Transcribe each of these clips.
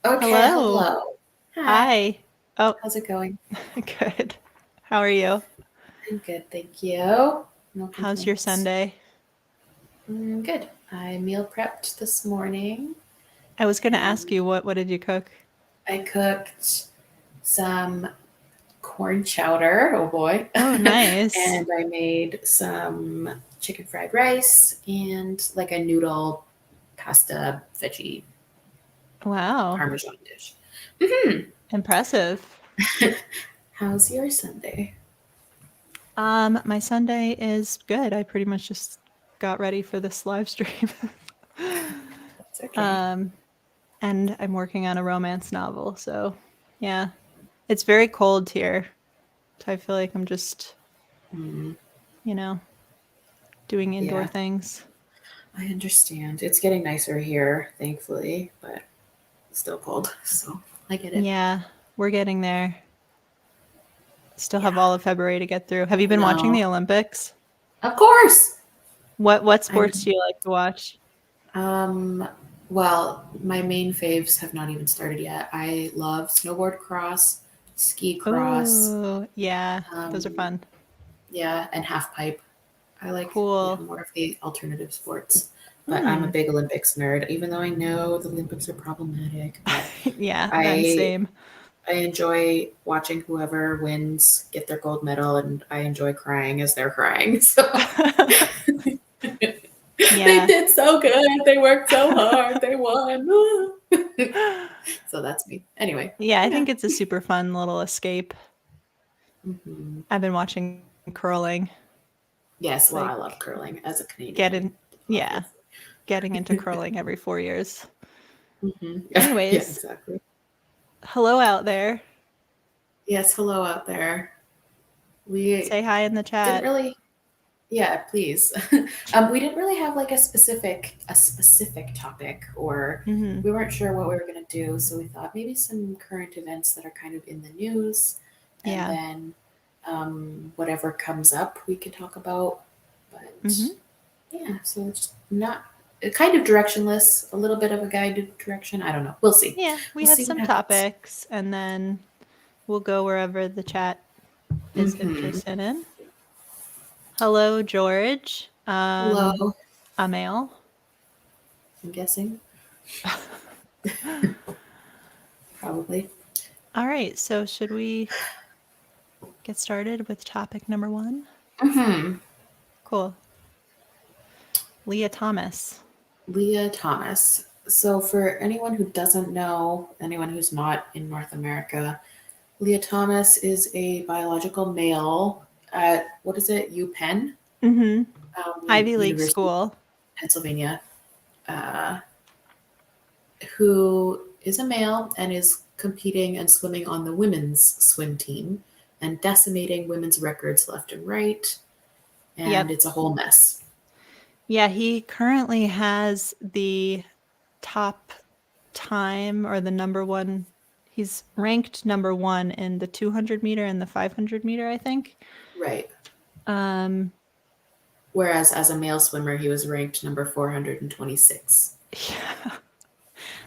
Okay, Hello. hello. Hi. Hi. Oh, How's it going? good. How are you? I'm good, thank you. No How's your complaints. Sunday? Good. I meal prepped this morning I was going to ask and you what did you cook? I cooked some corn chowder. Oh boy. Oh, nice. And I made some chicken fried rice and like a noodle pasta veggie Wow. parmesan dish. hmm Impressive. How's your Sunday? My Sunday is good. I pretty much just got ready for this live stream. That's okay. um, and I'm working on a romance novel, so yeah. It's very cold here. So I feel like I'm just, Mm, you know, doing indoor yeah. things. I understand. It's getting nicer here, thankfully, but it's still cold, so I get it. Yeah, we're getting there. Still have Yeah, all of February to get through. Have you I been watching know. the Olympics? Of course. What I'm sports do you like to watch? um well, my main faves have not even started yet. I love snowboard cross, ski cross, Oh, yeah, those are um fun. yeah, and half pipe. I like, yeah, Cool. more of the alternative sports. But I'm a Hmm. big Olympics nerd, even though I know the Olympics are problematic, but Yeah, then I same. I enjoy watching whoever wins get their gold medal, and I enjoy crying as they're crying. So they Yeah. did so good. They worked so hard. They won. So that's me. Anyway, Yeah, I yeah. think it's a super fun little escape. hmm I've been watching curling, Yes, well, I like love curling as a Canadian, getting yeah, obviously. getting into curling every 4 years. Yeah, Anyways, exactly. hello out there. Yes, hello out there. We Say hi in the didn't chat. really, yeah, please. We didn't really have like a specific topic, or Mhm. we weren't sure what we were gonna do, so we thought maybe some current events that are kind of in the news, and Yeah. then whatever comes up we could talk about. But Mhm. yeah, so it's not kind of directionless, a little bit of a guided direction. I don't know. We'll see. Yeah, we We'll have see what some happens. topics and then we'll go wherever the chat is hmm interested in. Hello, George. Hello. Amel. I'm guessing probably. All right, so should we get started with topic number one? hmm Cool. Leah Thomas. Leah Thomas. So, for anyone who doesn't know, anyone who's not in North America, Leah Thomas is a biological male at, what is it, UPenn, Mm-hmm. Ivy League University of school. Pennsylvania, uh, who is a male and is competing and swimming on the women's swim team and decimating women's records left and right. And Yep. it's a whole mess. Yeah, he currently has the top time or the number one. He's ranked number one in the 200 meter and the 500 meter, I think. Right. Um, Whereas as a male swimmer, he was ranked number 426. yeah.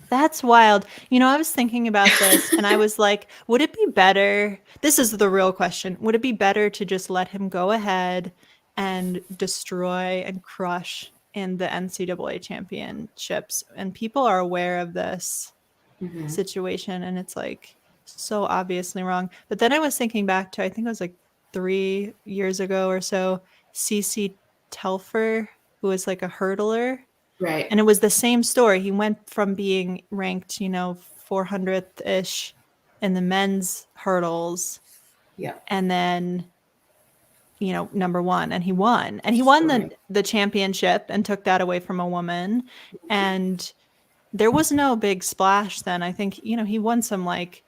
That's wild. I was thinking about this and I was like, would it be better? This is the real question. Would it be better to just let him go ahead and destroy and crush in the NCAA championships? And people are aware of this hmm situation and it's like so obviously wrong. But then I was thinking back to, I think it was like 3 years ago or so, CC Telfer, who was like a hurdler, Right. and it was the same story. He went from being ranked, 400th ish in the men's hurdles Yeah. and then, number one, and he won. And he won the Destroyed. the championship and took that away from a woman. And there was no big splash then. I think, he won some like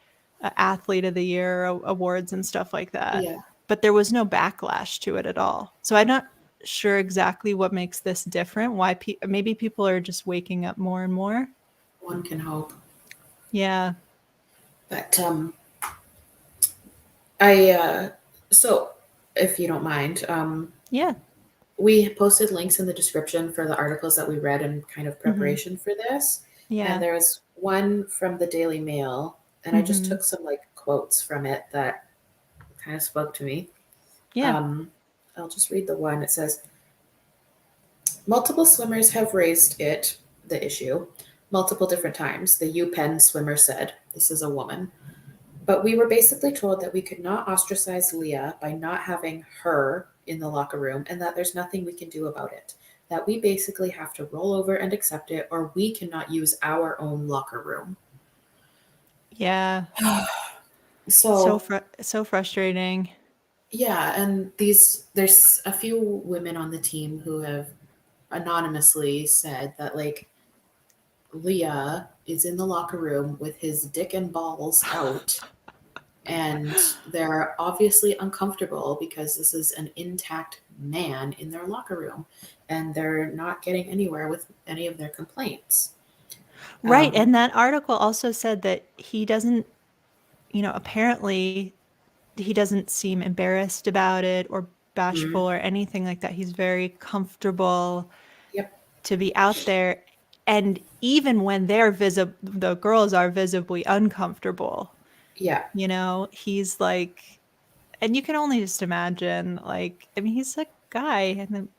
athlete of the year awards and stuff like that. Yeah. But there was no backlash to it at all. So I'm not sure exactly what makes this different. Why maybe people are just waking up more and more. One can hope. Yeah. But I so if you don't mind, Yeah. we posted links in the description for the articles that we read in kind of Mhm. preparation for this. And Yeah. there was one from the Daily Mail, and I just Mm-hmm. took some like quotes from it that kind of spoke to me. Yeah. Um, I'll just read the one. It says, multiple swimmers have raised it, the issue, multiple different times. The UPenn swimmer said, this is a woman. But we were basically told that we could not ostracize Leah by not having her in the locker room and that there's nothing we can do about it. That we basically have to roll over and accept it or we cannot use our own locker room. Yeah. So, So frustrating. yeah, and there's a few women on the team who have anonymously said that like Leah is in the locker room with his dick and balls out, and they're obviously uncomfortable because this is an intact man in their locker room, and they're not getting anywhere with any of their complaints. Right. Um, And that article also said that he doesn't, apparently he doesn't seem embarrassed about it or bashful mhm, or anything like that. He's very comfortable yep, to be out there. And even when the girls are visibly uncomfortable, yeah, he's like, and you can only just imagine, like, I mean, he's a guy, and then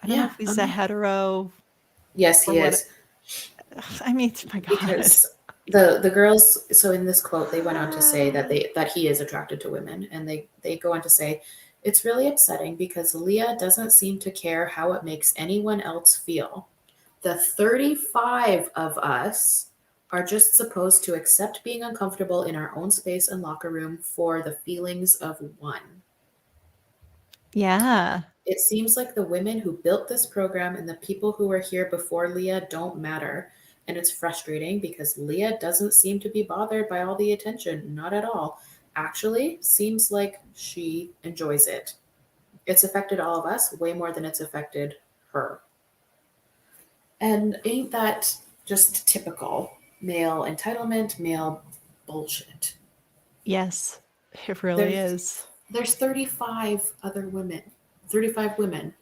I don't know yeah. if he's a hetero Yes, or he what. is. I mean, my God. Because the girls, so in this quote they went on to say that he is attracted to women, and they go on to say it's really upsetting because Leah doesn't seem to care how it makes anyone else feel. The 35 of us are just supposed to accept being uncomfortable in our own space and locker room for the feelings of one. Yeah. It seems like the women who built this program and the people who were here before Leah don't matter. And it's frustrating because Leah doesn't seem to be bothered by all the attention. Not at all. Actually, seems like she enjoys it. It's affected all of us way more than it's affected her. And ain't that just typical male entitlement, male bullshit? Yes, it really There's is. there's 35 other women, 35 women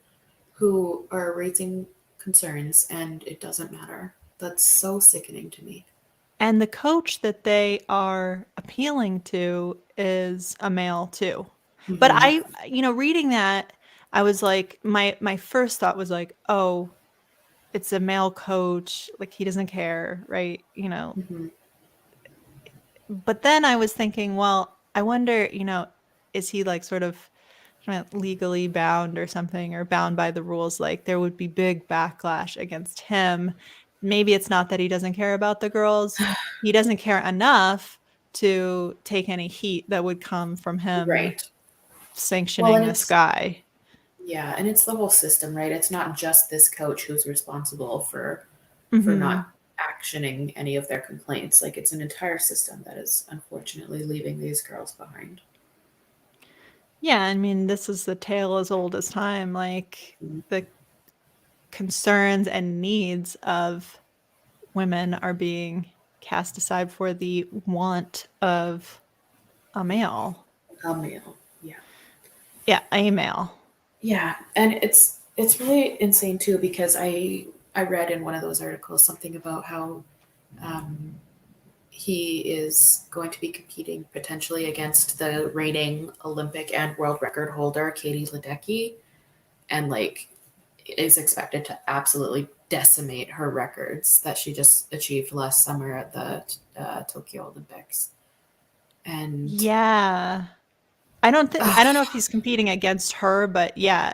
who are raising concerns and it doesn't matter. That's so sickening to me. And the coach that they are appealing to is a male too. But Hmm. reading that, I was like, my first thought was like, oh, it's a male coach, like he doesn't care, right? Hmm. But then I was thinking, well, I wonder, is he like sort of legally bound or something, or bound by the rules? Like there would be big backlash against him. Maybe it's not that he doesn't care about the girls. He doesn't care enough to take any heat that would come from him Right. Well, sanctioning and this it's, guy. yeah, and it's the whole system, right? It's not just this coach who's responsible for Hmm. not actioning any of their complaints. Like it's an entire system that is unfortunately leaving these girls behind. Yeah, I mean, this is the tale as old as time. Like Mm. the concerns and needs of women are being cast aside for the want of a male. A male. Yeah. Yeah, a male. Yeah, and it's really insane too because I read in one of those articles something about how um, he is going to be competing potentially against the reigning Olympic and world record holder Katie Ledecky, and like is expected to absolutely decimate her records that she just achieved last summer at the Tokyo Olympics. And Yeah. I don't know if he's competing against her, but yeah,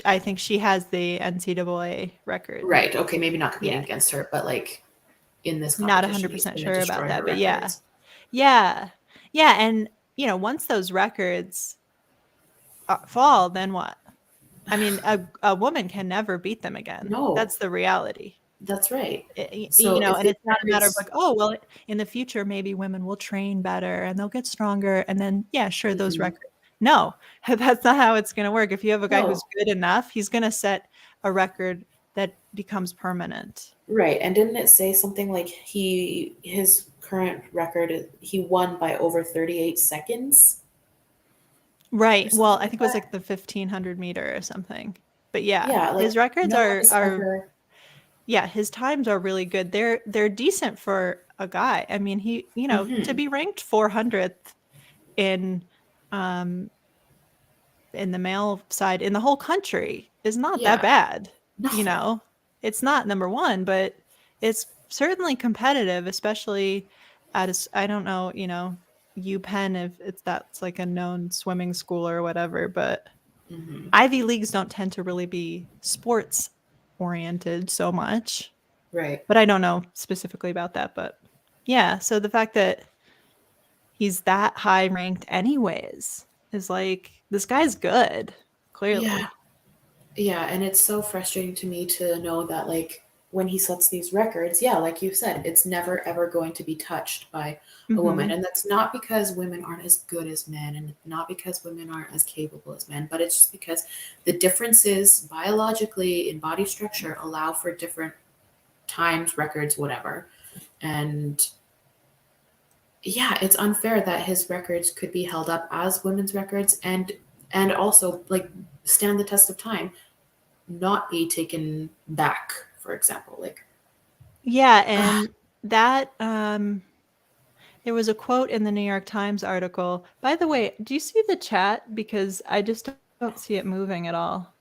I think she has the NCAA record. right, okay, maybe not competing Yeah. against her, but like in this Not competition, he's 100% going to sure about destroy her that, but yeah. records. Yeah. Yeah, and once those records fall, then what? I mean, a woman can never beat them again. No, That's the reality. that's right. You So know, if and these it's not a matter of records, like, oh, well, in the future, maybe women will train better and they'll get stronger. And then, yeah, sure, those mhm, records. No, that's not how it's going to work. If you have a guy who's no, good enough, he's going to set a record that becomes permanent. right. And didn't it say something like his current record, he won by over 38 seconds or Right. Well, something I like think it was that? like the 1500 meter or something. But yeah, Yeah, like his records no one has are ever, yeah, his times are really good. They're decent for a guy. I mean, he, you know, to Mm-hmm. be ranked 400th in in the male side in the whole country is not that Yeah. bad. No. You know, it's not number one, but it's certainly competitive, especially at I don't know, you know, UPenn if it's that's like a known swimming school or whatever, but Mm-hmm. Ivy Leagues don't tend to really be sports oriented so much. Right. But I don't know specifically about that. But yeah, so the fact that he's that high ranked anyways is like this guy's good, Yeah. clearly. Yeah, and it's so frustrating to me to know that like when he sets these records, yeah, like you said, it's never ever going to be touched by a woman. Mhm. And that's not because women aren't as good as men and not because women aren't as capable as men, but it's just because the differences biologically in body structure allow for different times, records, whatever. And yeah, it's unfair that his records could be held up as women's records and also like stand the test of time, not be taken back, for example. Like, Yeah, ugh, and that there was a quote in the New York Times article. By the way, do you see the chat? Because I just don't see it moving at all.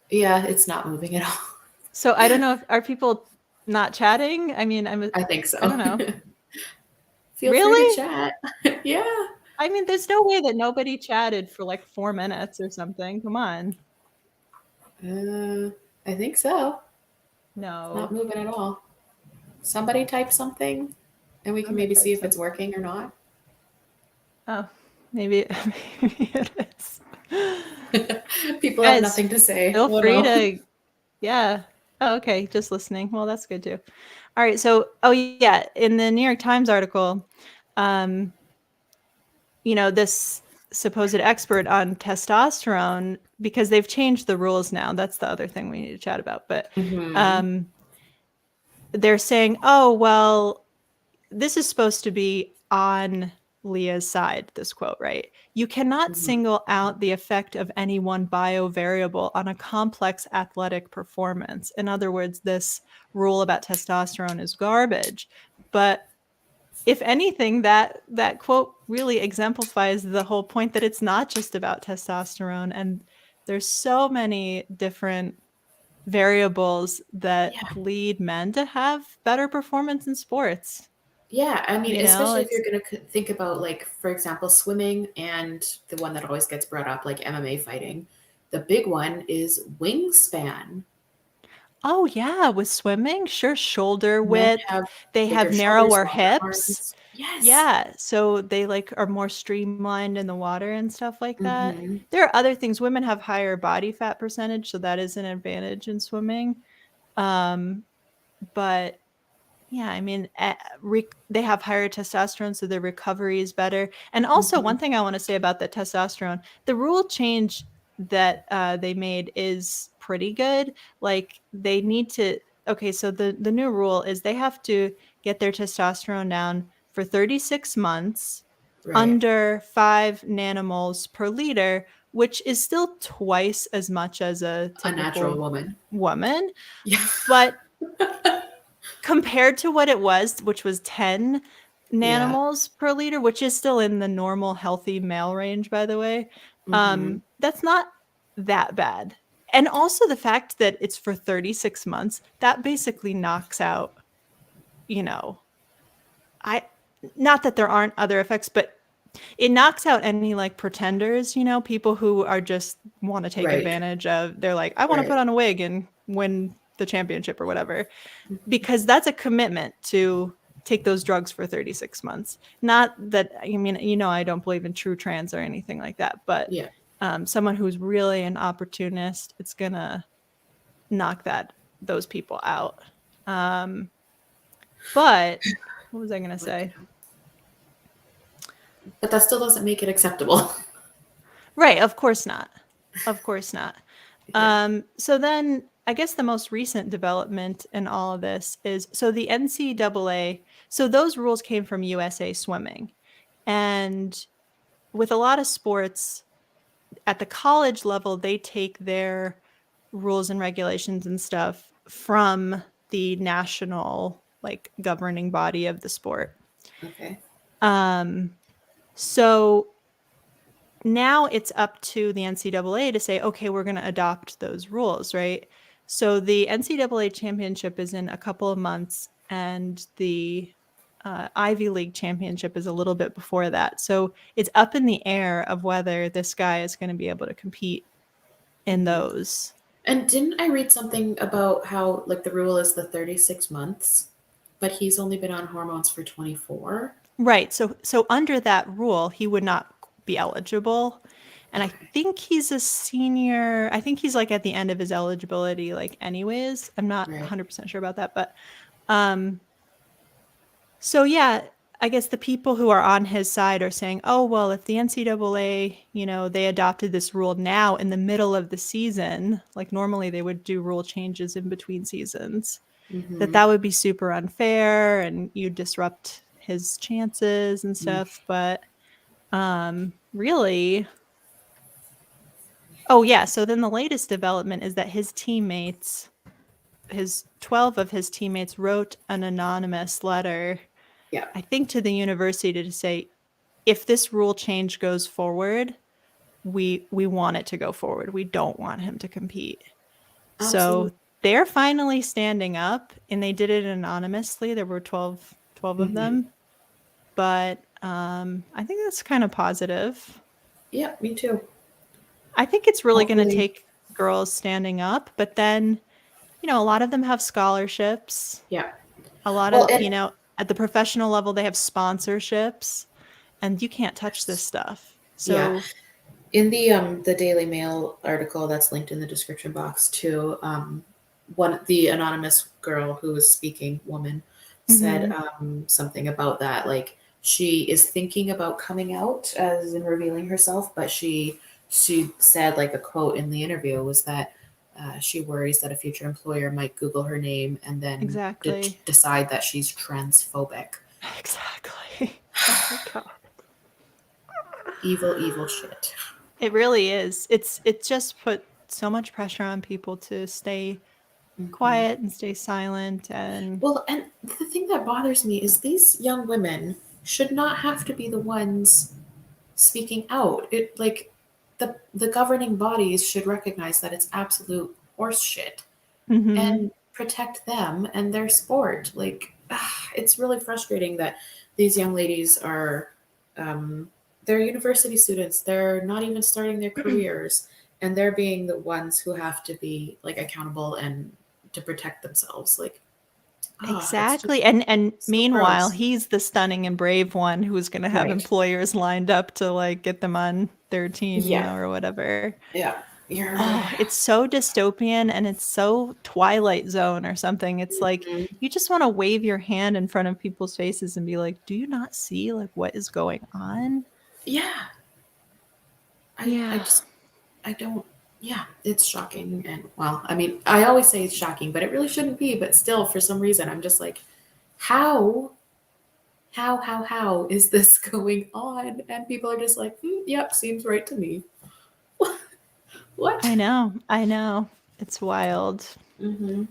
yeah, it's not moving at all. So I don't know if are people not chatting? I mean, I think I don't so. know. Feel free to Really? chat. Yeah. I mean, there's no way that nobody chatted for like 4 minutes or something. Come on. Uh, I think so. It's not No. moving at all. Somebody type something and we I'm can gonna maybe type see if it's something. working or not. Oh, maybe, maybe it is. People have Guys, nothing to say. feel Oh free no. to, yeah. Oh, okay, just listening. Well, that's good too. All right, so oh yeah, in the New York Times article, um, you know, this supposed expert on testosterone, because they've changed the rules now. That's the other thing we need to chat about. But Mm-hmm. um, they're saying, oh well, this is supposed to be on Leah's side, this quote, right? You cannot Mm-hmm. single out the effect of any one biovariable on a complex athletic performance. In other words, this rule about testosterone is garbage. But if anything, that quote really exemplifies the whole point that it's not just about testosterone, and there's so many different variables that Yeah. lead men to have better performance in sports. Yeah, I mean, You know, especially if it's you're going to think about, like, for example, swimming and the one that always gets brought up, like MMA fighting. The big one is wingspan. oh yeah, with swimming, sure, shoulder Men width. have They bigger have shoulders, narrower longer hips. arms. Yes. Yeah, so they like are more streamlined in the water and stuff like that. Mm-hmm. There are other things. Women have higher body fat percentage, so that is an advantage in swimming. Um, but yeah, I mean, they have higher testosterone, so their recovery is better. And also, Mm-hmm. one thing I want to say about the testosterone, the rule change that they made is pretty good. Like they need to. Okay, so the new rule is they have to get their testosterone down for 36 months Right. under 5 nanomoles per liter, which is still twice as much as a A natural typical woman. woman. Yeah. But compared to what it was, which was 10 Yeah. nanomoles per liter, which is still in the normal healthy male range, by the way, Mm-hmm. that's not that bad. And also the fact that it's for 36 months, that basically knocks out, you know, I not that there aren't other effects, but it knocks out any like pretenders, you know, people who are just want to take Right. advantage of, they're like, I want to Right. put on a wig and win the championship or whatever, because that's a commitment to take those drugs for 36 months. Not that, I mean, you know, I don't believe in true trans or anything like that, but Yeah. someone who's really an opportunist, it's gonna knock those people out. Um, but what was I gonna But, say? but that still doesn't make it acceptable. Right, of course not. Of course not. Yeah. So then I guess the most recent development in all of this is so the NCAA, so those rules came from USA Swimming. And with a lot of sports at the college level, they take their rules and regulations and stuff from the national like governing body of the sport. Okay. So now it's up to the NCAA to say, okay, we're going to adopt those rules, right? So the NCAA championship is in a couple of months, and the Ivy League championship is a little bit before that. So it's up in the air of whether this guy is going to be able to compete in Hmm. those. And didn't I read something about how like the rule is the 36 months, but he's only been on hormones for 24? Right. So under that rule, he would not be eligible. And I Okay. think he's a senior. I think he's like at the end of his eligibility, like anyways. I'm not Right. 100% sure about that, but um so yeah, I guess the people who are on his side are saying, "Oh, well, if the NCAA, they adopted this rule now in the middle of the season, like normally they would do rule changes in between seasons, Mm-hmm. that would be super unfair and you disrupt his chances and Mm. stuff." But really, oh yeah, so then the latest development is that his 12 of his teammates wrote an anonymous letter, Yeah. I think to the university, to say, if this rule change goes forward, we want it to go forward. We don't want him to compete. So Absolutely. they're finally standing up, and they did it anonymously. There were 12 of Mm-hmm. them, but I think that's kind of positive. Yeah, me too. I think it's really going to Hopefully. take girls standing up, but then, a lot of them have scholarships. Yeah. A lot Well, of, and at the professional level, they have sponsorships, and you can't touch this stuff. yeah, So, in the Daily Mail article that's linked in the description box too, the anonymous girl who was speaking, woman, said mhm, something about that. Like she is thinking about coming out as in revealing herself, but she said like a quote in the interview was that she worries that a future employer might Google her name and then exactly. decide that she's transphobic. Exactly. Oh my god. Evil, evil shit. It really is. It just put so much pressure on people to stay Hmm. quiet and stay silent, and Well, and the thing that bothers me is these young women should not have to be the ones speaking out. It like the governing bodies should recognize that it's absolute horse shit mhm, and protect them and their sport. Like it's really frustrating that these young ladies are um, they're university students. They're not even starting their careers, and they're being the ones who have to be like accountable and to protect themselves. Like it's just exactly. And so meanwhile, gross. he's the stunning and brave one who's going to have Right. employers lined up to like get them on their team, Yeah. or whatever. Yeah. You're. Oh, it's so dystopian and it's so Twilight Zone or something. It's like Mhm. you just want to wave your hand in front of people's faces and be like, "Do you not see like what is going on?" Yeah. I Yeah. just I don't. Yeah, it's shocking. And well, I mean, I always say it's shocking, but it really shouldn't be. But still, for some reason, I'm just like, how, how is this going on? And people are just like, yep, seems right to me. What? I know. I know. It's wild. Mm-hmm.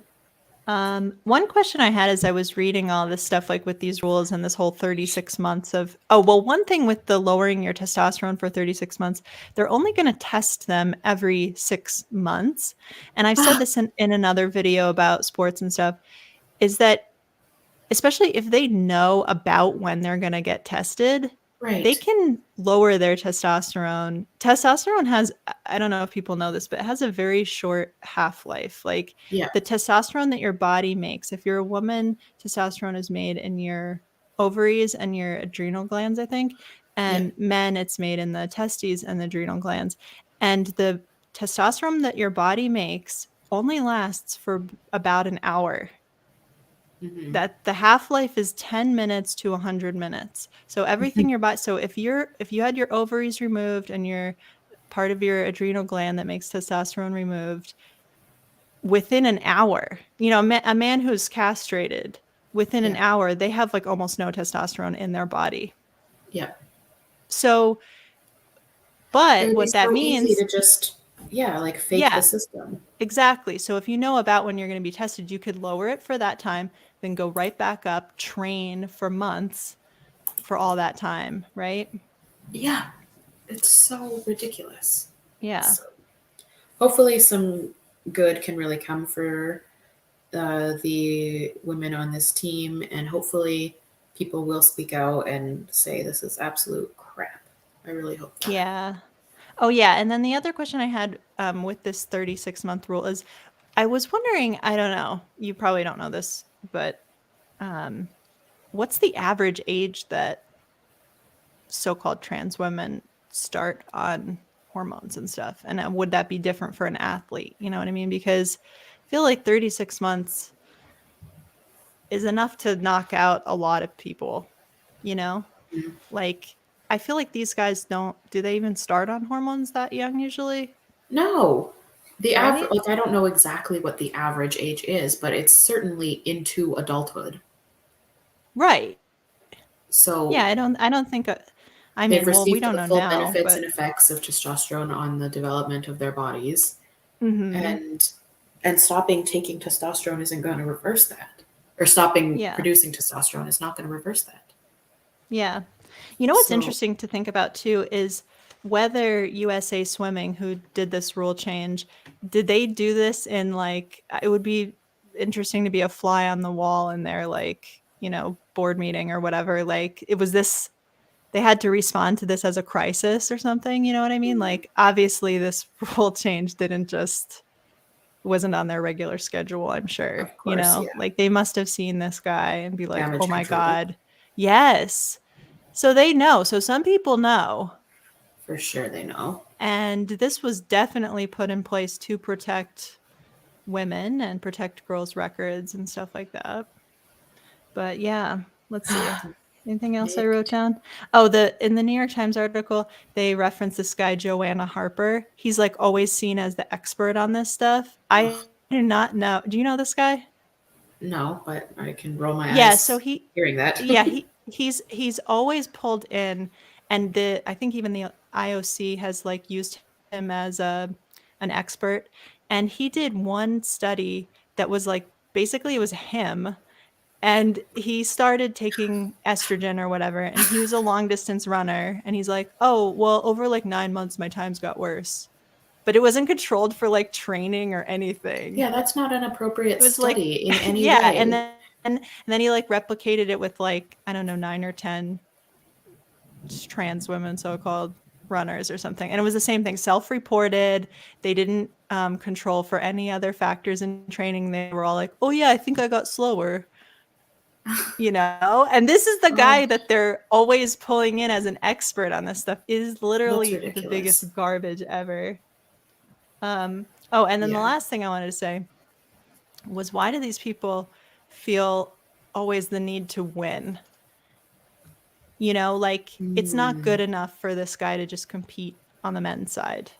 One question I had as I was reading all this stuff, like with these rules and this whole 36 months of, oh, well, one thing with the lowering your testosterone for 36 months, they're only going to test them every 6 months. And I've said Ah, this in another video about sports and stuff, is that especially if they know about when they're going to get tested, they right. can lower their testosterone. Testosterone has, I don't know if people know this, but it has a very short half life. Like Yeah. the testosterone that your body makes, if you're a woman, testosterone is made in your ovaries and your adrenal glands, I think. Yeah. And men, it's made in the testes and the adrenal glands. And the testosterone that your body makes only lasts for about an hour. Mm-hmm. That the half-life is 10 minutes to 100 minutes. So everything your body, so if you had your ovaries removed and your part of your adrenal gland that makes testosterone removed within an hour, a man who's castrated, within an Yeah. hour they have like almost no testosterone in their body. Yeah. So, It but would be what that so easy means, to just, yeah, like fake the yeah, system. exactly. So if you know about when you're going to be tested, you could lower it for that time. then go right back up, train for months for all that time, right? Yeah, it's so ridiculous. Yeah. So hopefully, some good can really come for the women on this team, and hopefully, people will speak out and say this is absolute crap. I really hope that. Yeah. Oh, yeah. And then the other question I had with this 36-month rule is I was wondering, I don't know, you probably don't know this, but um, what's the average age that so-called trans women start on hormones and stuff? And would that be different for an athlete? You know what I mean? Because I feel like 36 months is enough to knock out a lot of people, you know? Mm. Like, I feel like these guys do they even start on hormones that young usually? No, the average, Right? like, I don't know exactly what the average age is, but it's certainly into adulthood. Right. Yeah, So I don't think I they've mean, well, we received don't the know full now, benefits and but effects of testosterone on the development of their bodies, mhm. and stopping taking testosterone isn't going to reverse that, or stopping Yeah. producing testosterone is not going to reverse that. Yeah. You know what's So interesting to think about too is whether USA Swimming, who did this rule change, did they do this in like, it would be interesting to be a fly on the wall in their like, board meeting or whatever. Like, it was this, they had to respond to this as a crisis or something. You know what I mean? Like, obviously, this rule change didn't just, wasn't on their regular schedule, I'm sure. of course, yeah, Like, they must have seen this guy and be like, oh damage my control God, yes. So they know. So some people know. for sure. They know. And this was definitely put in place to protect women and protect girls' records and stuff like that. But yeah, let's see. Anything else I wrote down? Oh, in the New York Times article, they reference this guy, Joanna Harper. He's like always seen as the expert on this stuff. I do not know. Do you know this guy? No, but I can roll my Yeah, so eyes hearing that. he's always pulled in, and I think even the IOC has like used him as an expert, and he did one study that was like basically it was him, and he started taking estrogen or whatever, and he was a long distance runner, and he's like, oh well, over like 9 months my times got worse, but it wasn't controlled for like training or anything. Yeah, that's not an appropriate It was like, study in any yeah, and way. then he like replicated it with like I don't know 9 or 10 trans women, so-called runners or something, and it was the same thing, self-reported. They didn't control for any other factors in training. They were all like, oh yeah, I think I got slower, and this is the Oh, guy that they're always pulling in as an expert on this stuff, is that's literally the ridiculous. biggest garbage ever. Oh, and then the Yeah. last thing I wanted to say was, why do these people feel always the need to win? Like, it's not good enough for this guy to just compete on the men's side.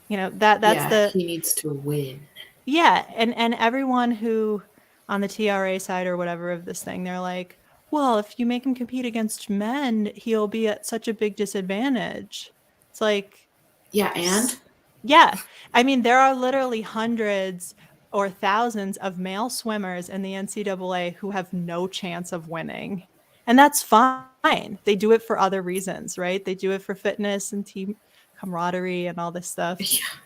That's Yeah, the he needs to win. yeah, and everyone who on the TRA side or whatever of this thing, they're like, well, if you make him compete against men, he'll be at such a big disadvantage. It's like, Yeah, and yeah. I mean, there are literally hundreds or thousands of male swimmers in the NCAA who have no chance of winning. And that's fine. They do it for other reasons, right? They do it for fitness and team camaraderie and all this stuff. yeah,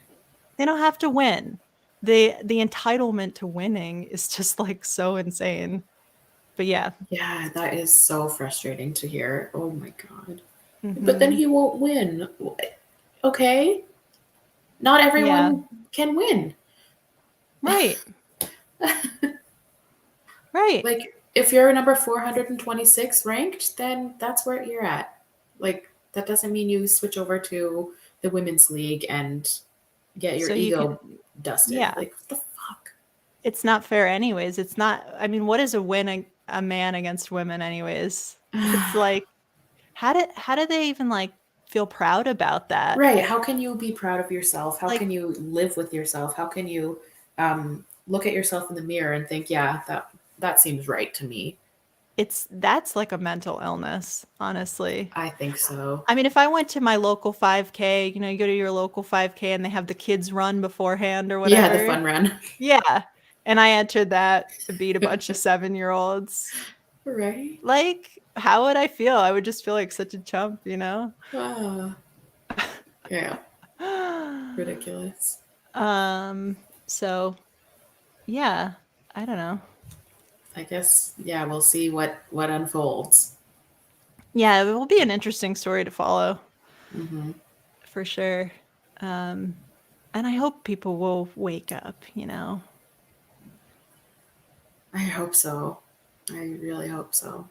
They don't have to win. The entitlement to winning is just like so insane. But yeah. yeah, that is so frustrating to hear. Oh my god. But then Mm-hmm. he won't win. Okay? Not Yeah. everyone can win. Right. Right. Like, if you're number 426 ranked, then that's where you're at. Like, that doesn't mean you switch over to the women's league and get your So you can, ego dusted. yeah. Like, what the fuck? It's not fair anyways. It's not, I mean, what is a win a man against women anyways? It's like, how do they even like feel proud about that? Right. How can you be proud of yourself? How Like, can you live with yourself? How can you look at yourself in the mirror and think, yeah, that seems right to me? that's like a mental illness, honestly. I think so. I mean, if I went to my local 5K, you go to your local 5K and they have the kids run beforehand or Yeah, the whatever. fun run. Yeah. and I entered that and beat a bunch of 7-year-olds. Right? Like, how would I feel? I would just feel like such a chump, you know? Ah, yeah, ridiculous. um, so yeah, I don't know. I guess, yeah, we'll see what unfolds. Yeah, it will be an interesting story to follow Hmm. for sure. Um, and I hope people will wake up, you know? I hope so. I really hope so.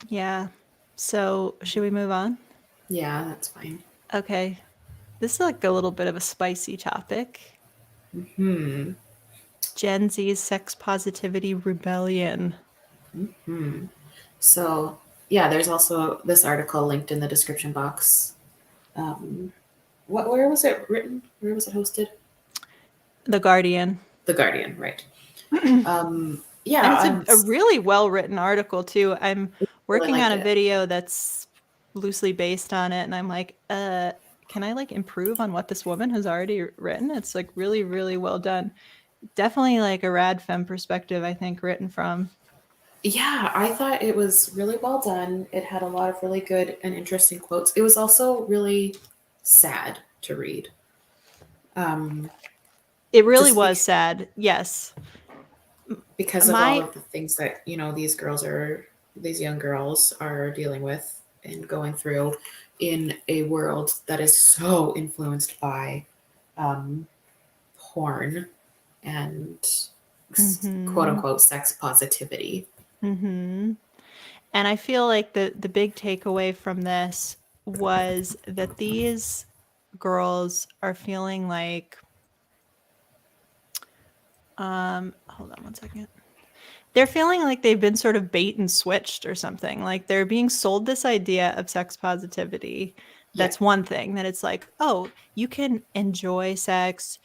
Yeah. So, should we move on? Yeah, that's fine. Okay. This is like a little bit of a spicy topic. Hmm. Gen Z's sex positivity rebellion. Hmm. So, yeah, there's also this article linked in the description box. Um, where was it written? Where was it hosted? The Guardian. The Guardian, right? And Yeah, it's a really well written article, too. I'm really working liked on a it. video that's loosely based on it, and I'm like, can I like improve on what this woman has already written? It's like really, really well done. Definitely like a rad femme perspective, I think, written from. Yeah, I thought it was really well done. It had a lot of really good and interesting quotes. It was also really sad to read. Um, It really just was sad. Yes. because of all My of the things that, these young girls are dealing with and going through in a world that is so influenced by um, porn and quote mhm. unquote sex positivity. Mhm. And I feel like the big takeaway from this was that these girls are feeling like hold on one second. They're feeling like they've been sort of bait and switched or something. Like they're being sold this idea of sex positivity. Yeah, That's one thing that it's like, "Oh, you can enjoy sex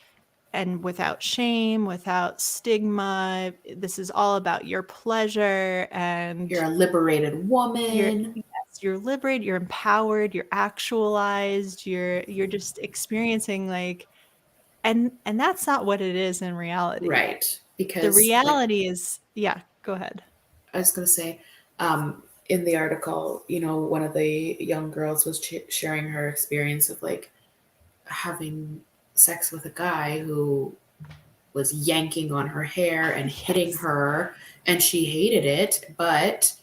and without shame, without stigma. This is all about your pleasure and you're a liberated you're woman. yes, you're liberated, you're empowered, you're actualized, you're just experiencing like and that's not what it is in reality. Right. The Because, like, reality is yeah, go ahead. I was going to say, in the article, one of the young girls was sharing her experience of like having sex with a guy who was yanking on her hair and hitting Yes. her, and she hated it. But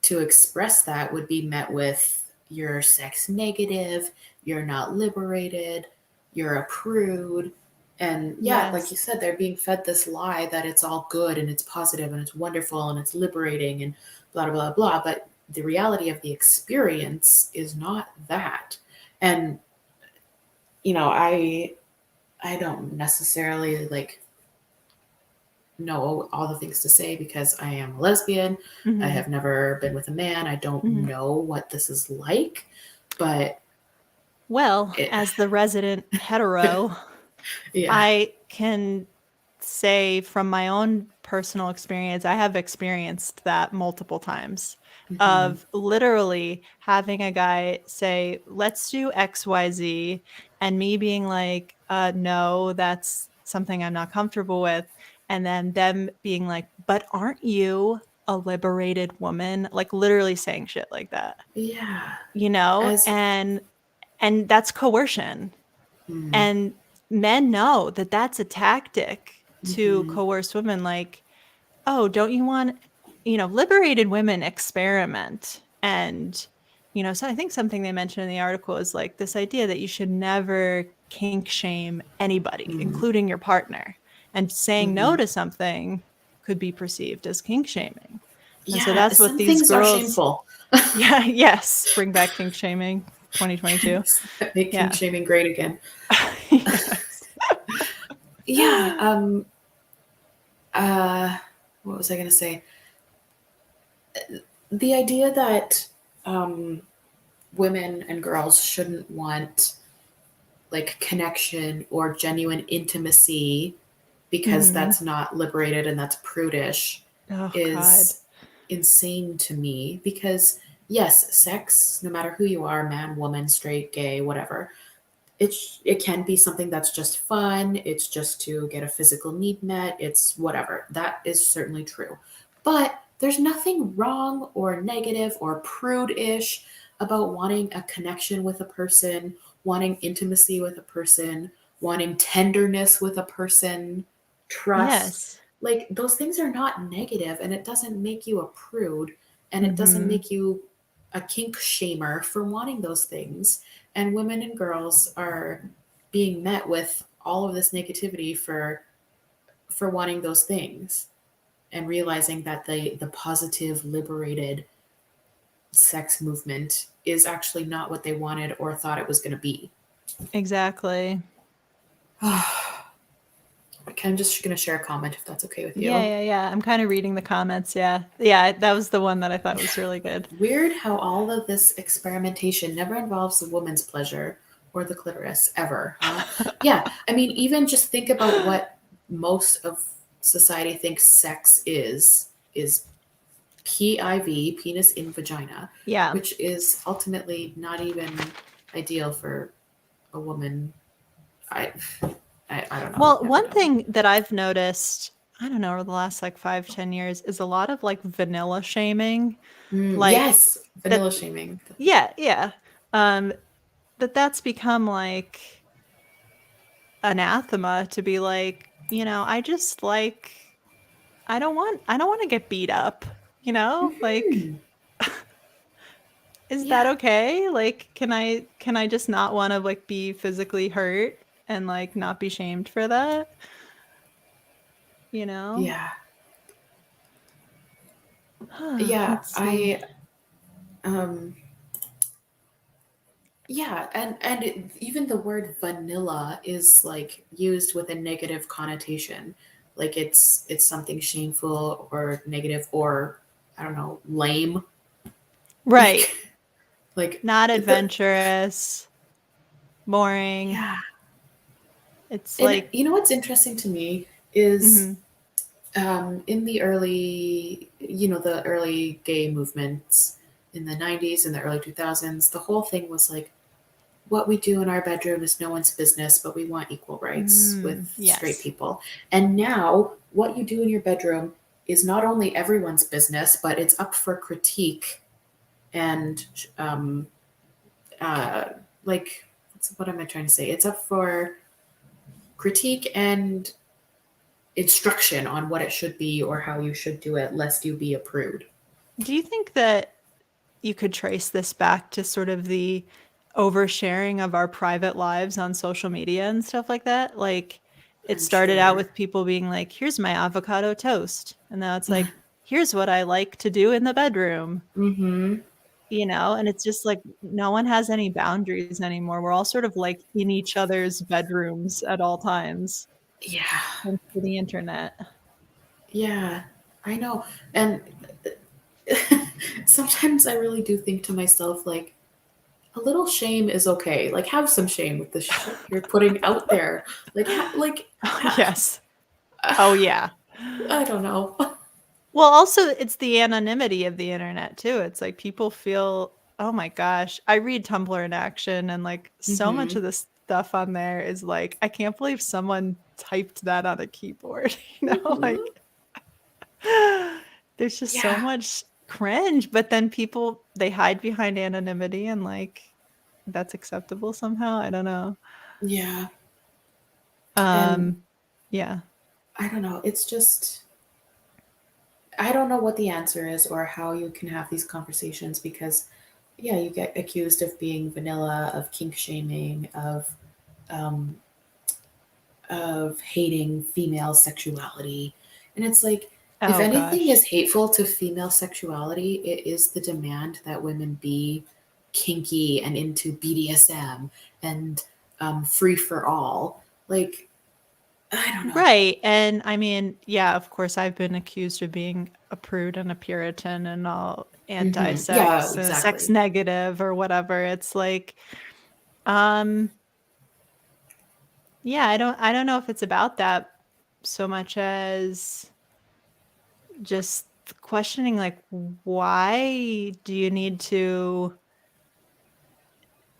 to express that would be met with, you're sex negative, you're not liberated, you're a prude. And yeah, like you Yes. said, they're being fed this lie that it's all good and it's positive and it's wonderful and it's liberating and blah, blah, blah, blah. But the reality of the experience is not that. And, I don't necessarily like know all the things to say because I am a lesbian. I Mhm. have never been with a man. I don't Mhm. know what this is like, but Well, it, as the resident hetero, yeah. I can say from my own personal experience, I have experienced that multiple times Hmm. of literally having a guy say, let's do XYZ, and me being like, no, that's something I'm not comfortable with. And then them being like, but aren't you a liberated woman? Like literally saying shit like that, Yeah. you know? As And that's coercion. mm, And men know that that's a tactic to hmm. coerce women like, "Oh, don't you want" liberated women experiment and, so I think something they mentioned in the article is like this idea that you should never kink shame anybody, Hmm. including your partner, and saying no Hmm. to something could be perceived as kink shaming. And so Yeah, that's what some these things are girls shameful. yeah, yes, bring back kink shaming 2022. Making Yeah. shaming great again. Yes. Yeah. Uh, what was I going to say? The idea that um, women and girls shouldn't want like connection or genuine intimacy because Mhm. that's not liberated and that's prudish Oh god. is insane to me. Because yes, sex, no matter who you are, man, woman, straight, gay, whatever, it can be something that's just fun, it's just to get a physical need met, it's whatever. That is certainly true. But there's nothing wrong or negative or prude-ish about wanting a connection with a person, wanting intimacy with a person, wanting tenderness with a person, trust. Yes. Like those things are not negative, and it doesn't make you a prude, and it doesn't Mhm. make you a kink shamer for wanting those things. And women and girls are being met with all of this negativity for wanting those things, and realizing that the positive liberated sex movement is actually not what they wanted or thought it was going to be. Exactly. Okay, I'm just going to share a comment if that's okay with Yeah, you. yeah, yeah. I'm kind of reading the comments. Yeah. Yeah, that was the one that I thought was really good. Weird how all of this experimentation never involves the woman's pleasure or the clitoris ever, huh? Yeah, I mean, even just think about what most of society thinks sex is PIV, penis in vagina, Yeah. which is ultimately not even ideal for a woman. I I don't know. I've Well, never one done it. thing that I've noticed, I don't know, over the last like 5, 10 years is a lot of like vanilla shaming. Like Yes, vanilla that, shaming. yeah, yeah. Um, that's become like anathema to be like, I just like, I don't want to get beat up, like, Hmm. is that Yeah, okay? Like, can I just not want to like be physically hurt and like not be shamed for that? You know? yeah, yeah. Let's see. Um, yeah, even the word vanilla is like used with a negative connotation, like it's something shameful or negative or I don't know, lame. Right. Like like Not the adventurous, boring. yeah. It's And like, you know what's interesting to me is mhm. in the early, the early gay movements in the 90s and the early 2000s, the whole thing was like, what we do in our bedroom is no one's business, but we want equal rights with straight Yes. people. And now, what you do in your bedroom is not only everyone's business, but it's up for critique and, um, uh, like, what am I trying to say? It's up for critique and instruction on what it should be or how you should do it, lest you be a prude. Do you think that you could trace this back to sort of the oversharing of our private lives on social media and stuff like that? Like, it I'm started out sure. with people being like, here's my avocado toast. And now it's like, here's what I like to do in the bedroom, Mm-hmm. And it's just like no one has any boundaries anymore. We're all sort of like in each other's bedrooms at all times, Yeah. thanks to the internet. Yeah. I know. And sometimes I really do think to myself, like, a little shame is okay. Like, have some shame with the shit you're putting out there. Yes. Oh, yeah. I don't know. Well, also, it's the anonymity of the internet too. It's like people feel, oh my gosh, I read Tumblr in action, and like so much Mm-hmm. of the stuff on there is like, I can't believe someone typed that on a keyboard. Mm-hmm. Like there's just so Yeah. much cringe, but then people they hide behind anonymity and like that's acceptable somehow. I don't know. Yeah. And Um, yeah. I don't know. It's just, I don't know what the answer is or how you can have these conversations because, yeah, you get accused of being vanilla, of kink shaming, um, of hating female sexuality. And it's like, if Oh anything gosh. is hateful to female sexuality, it is the demand that women be kinky and into BDSM and free for all. Like, I don't know. Right. And I mean, yeah, of course I've been accused of being a prude and a Puritan and all Yeah, anti-sex, sex exactly. negative or whatever. It's like, um, yeah, I don't know if it's about that so much as just questioning like why do you need to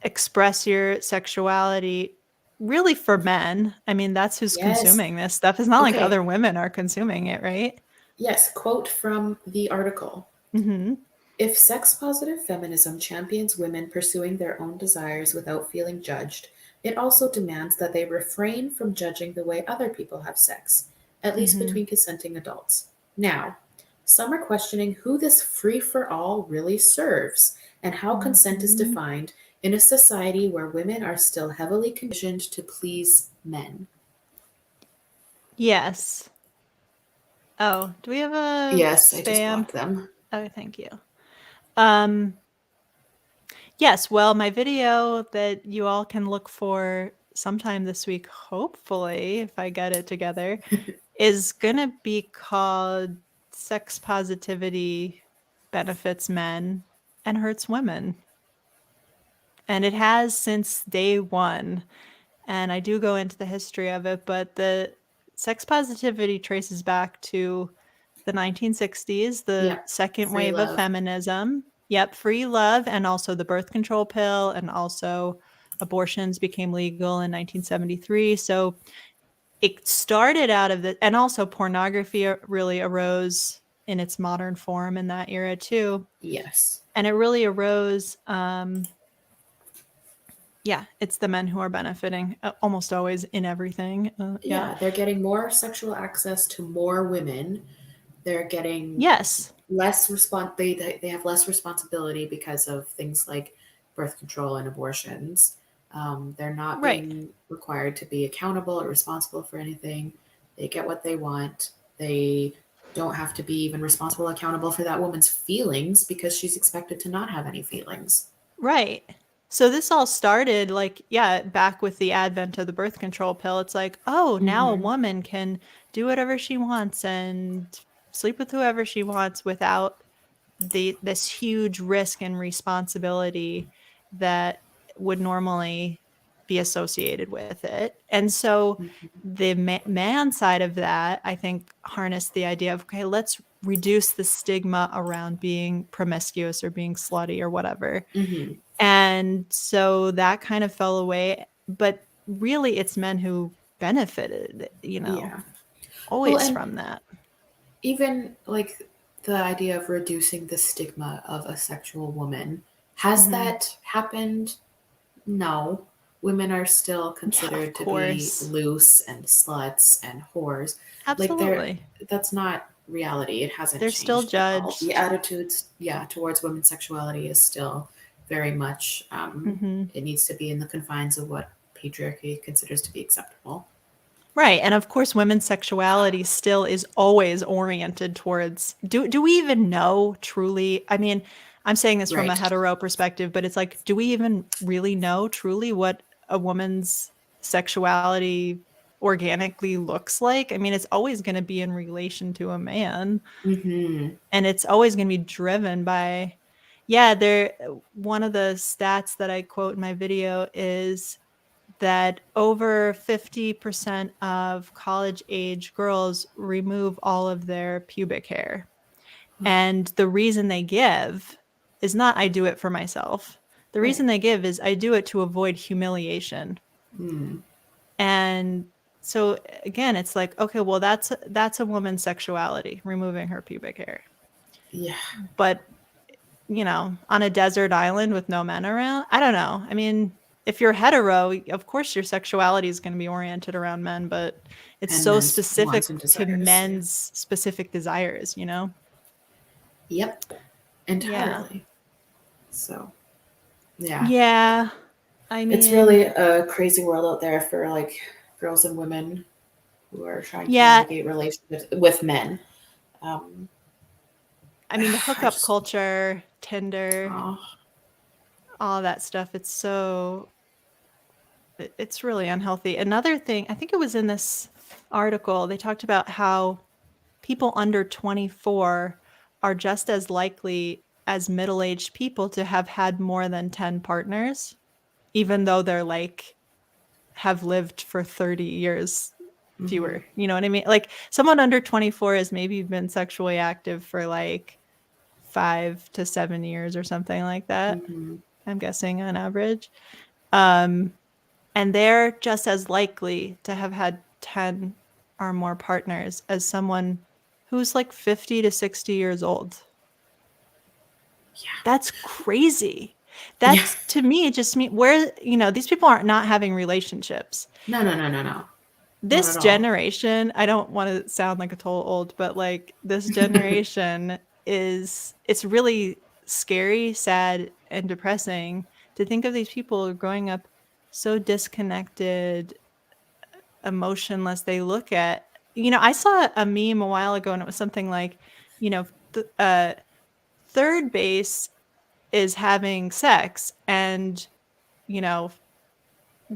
express your sexuality really for men. I mean, that's who's Yes. consuming this stuff. It's not like Okay. other women are consuming it, right? Yes. Quote from the article. Mm-hmm. If sex positive feminism champions women pursuing their own desires without feeling judged, it also demands that they refrain from judging the way other people have sex, at least Mm-hmm. between consenting adults. Now, some are questioning who this free for all really serves and how consent is Mm-hmm. defined in a society where women are still heavily conditioned to please men. Yes. Oh, do we have a Yes, I just spam? blocked them. Oh, thank you. Um, yes, well, my video that you all can look for sometime this week, hopefully, if I get it together, is gonna be called Sex Positivity Benefits Men and Hurts Women. And it has since day one. And I do go into the history of it, but the sex positivity traces back to the 1960s, the Yep, second free wave of love. feminism. Yep, free love, and also the birth control pill, and also abortions became legal in 1973. So it started out of the, and also pornography really arose in its modern form in that era too. Yes. And it really arose yeah, it's the men who are benefiting almost always in everything. Yeah. Yeah, they're getting more sexual access to more women. They're getting Yes. less they have less responsibility because of things like birth control and abortions. They're not Right. being required to be accountable or responsible for anything. They get what they want. They don't have to be even responsible, accountable for that woman's feelings because she's expected to not have any feelings. Right. So this all started like, yeah, back with the advent of the birth control pill. It's like, oh, now a Mm-hmm. woman can do whatever she wants and sleep with whoever she wants without this huge risk and responsibility that would normally be associated with it. And so Mm-hmm. the man side of that, I think, harnessed the idea of, okay, let's reduce the stigma around being promiscuous or being slutty or whatever. Mm-hmm. And so that kind of fell away. But really, it's men who benefited, Yeah. Well, always and from that. even like the idea of reducing the stigma of a sexual woman, has Mm-hmm. that happened? No. Women are still Yeah, of considered to be course. loose and sluts and whores. Like Absolutely. that's not reality. It hasn't They're still changed at all. The judged. attitudes, yeah, towards women's sexuality is still very much Mm-hmm. it needs to be in the confines of what patriarchy considers to be acceptable. Right. And of course, women's sexuality still is always oriented towards do we even know truly? I mean, I'm saying this from a Right. hetero perspective, but it's like, do we even really know truly what a woman's sexuality organically looks like? I mean, it's always going to be in relation to a man, Mm-hmm. and it's always going to be driven by, yeah, there, one of the stats that I quote in my video is that over 50% of college age girls remove all of their pubic hair. And the reason they give is not, I do it for myself. The reason Right. they give is, I do it to avoid humiliation. Mm. And so again, it's like, okay, well, that's a woman's sexuality, removing her pubic hair. Yeah. But on a desert island with no men around, I don't know. I mean, if you're hetero, of course your sexuality is going to be oriented around men, but it's And so men's wants specific and to desires. Yeah. men's specific desires. Yep. Yeah. Entirely. So, yeah. Yeah. I It's mean, really a crazy world out there for like girls and women who are trying to yeah. navigate relationships with men. Um, I mean, the I hookup just, culture, Tinder, oh, all that stuff, it's really unhealthy. Another thing, I think it was in this article, they talked about how people under 24 are just as likely as middle-aged people to have had more than 10 partners, even though they're like have lived for 30 years mm-hmm, fewer. You know what I mean? Like someone under 24 has maybe been sexually active for like 5 to 7 years or something like that. mm-hmm. I'm guessing on average. Um, and they're just as likely to have had 10 or more partners as someone who's like 50 to 60 years old. Yeah. That's crazy. Yeah. That's, to me, it just means where, these people aren't not having relationships. No, no, no, no, no. Not This at all. generation, I don't want to sound like a total old, but like this generation it's really scary, sad, and depressing to think of these people growing up so disconnected, emotionless. They look at, I saw a meme a while ago and it was something like, you know, third base is having sex and, you know,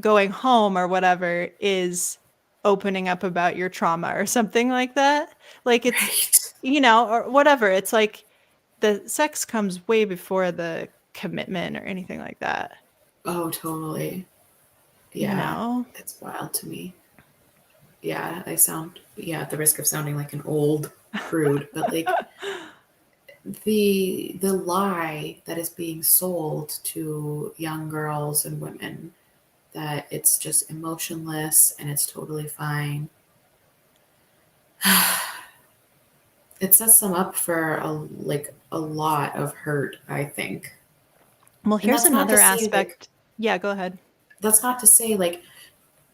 going home or whatever is opening up about your trauma or something like that. Like it's, Right. or whatever. It's like the sex comes way before the commitment or anything like that, Oh, totally. you Yeah. know? It's wild to me. Yeah, at the risk of sounding like an old prude, but like the lie that is being sold to young girls and women that it's just emotionless and it's totally fine. It sets them up for a lot of hurt, I think. Well, And here's another aspect. Yeah, go ahead. that's not to say like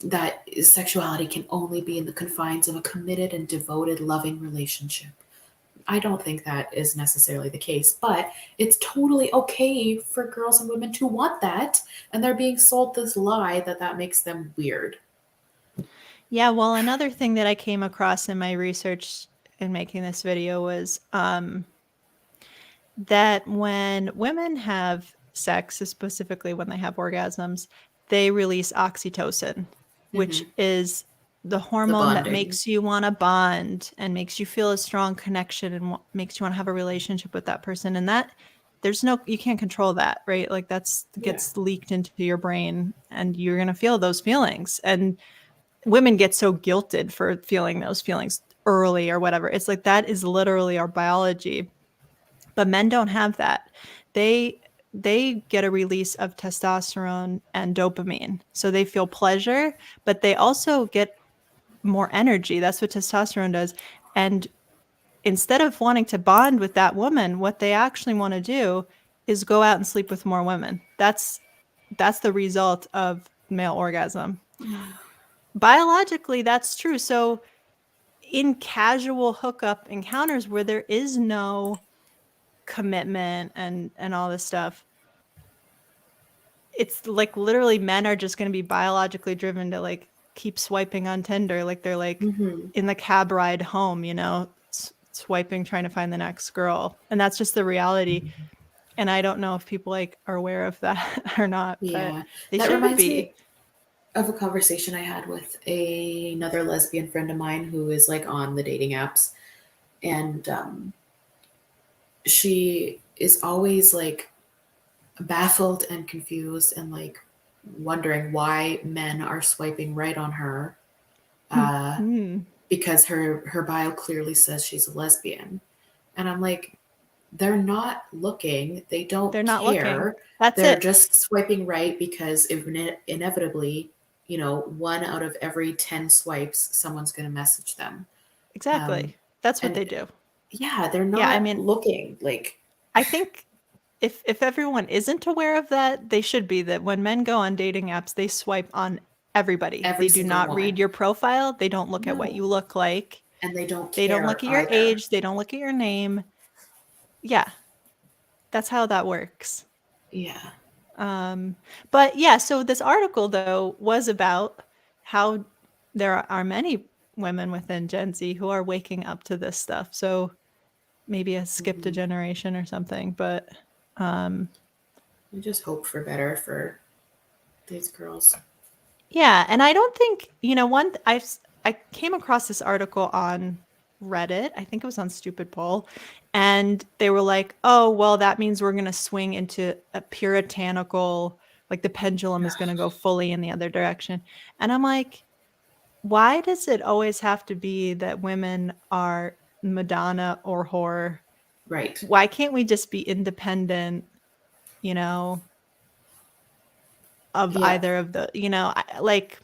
that sexuality can only be in the confines of a committed and devoted loving relationship. I don't think that is necessarily the case, but it's totally okay for girls and women to want that, and they're being sold this lie that that makes them weird. Yeah, well, another thing that I came across in my research in making this video was that when women have sex, specifically when they have orgasms, they release oxytocin, which Hmm. is the The hormone that bonding. makes you want to bond and makes you feel a strong connection and makes you want to have a relationship with that person. And that you can't control that, right? Like that's Yeah. gets leaked into your brain and you're going to feel those feelings. And women get so guilted for feeling those feelings early or whatever. It's like that is literally our biology, but men don't have that. They get a release of testosterone and dopamine. So they feel pleasure, but they also get more energy. That's what testosterone does. And instead of wanting to bond with that woman, what they actually want to do is go out and sleep with more women. That's the result of male orgasm. Biologically, that's true. So in casual hookup encounters where there is no commitment and all this stuff, it's like literally men are just going to be biologically driven to like keep swiping on Tinder, like they're like Hmm. in the cab ride home, swiping trying to find the next girl, and that's just the reality. And I don't know if people like are aware of that or not, but Yeah. they That should reminds me be. of a conversation I had with another lesbian friend of mine who is like on the dating apps. And she is always like baffled and confused and like wondering why men are swiping right on her, uh, Mm-hmm. because her bio clearly says she's a lesbian. And I'm like, they're not looking. They don't They're not looking. care. That's They're it. just swiping right because inevitably, one out of every 10 swipes, someone's going to message them. Um, Exactly. That's what and they do. yeah, they're Yeah, I not mean, looking like I think if everyone isn't aware of that, they should be. That when men go on dating apps, they swipe on everybody. every They do single not read woman. your profile. They don't look at what No. you look like. And they don't They don't look care at your either. age. They don't look at your name. Yeah, that's how that works. Yeah. Um, but yeah, so this article though was about how there are many women within Gen Z who are waking up to this stuff. So maybe I skipped a Hmm. generation or something, but um, I just hope for better for these girls. yeah, and I don't think, I came across this article on Reddit. I think it was on Stupid Poll, and they were like, "Oh, well, that means we're going to swing into a puritanical, like the pendulum is going to go fully in the other direction." And I'm like, "Why does it always have to be that women are Madonna or whore? Right. Why can't we just be independent, you know, of Yeah. either of the, like,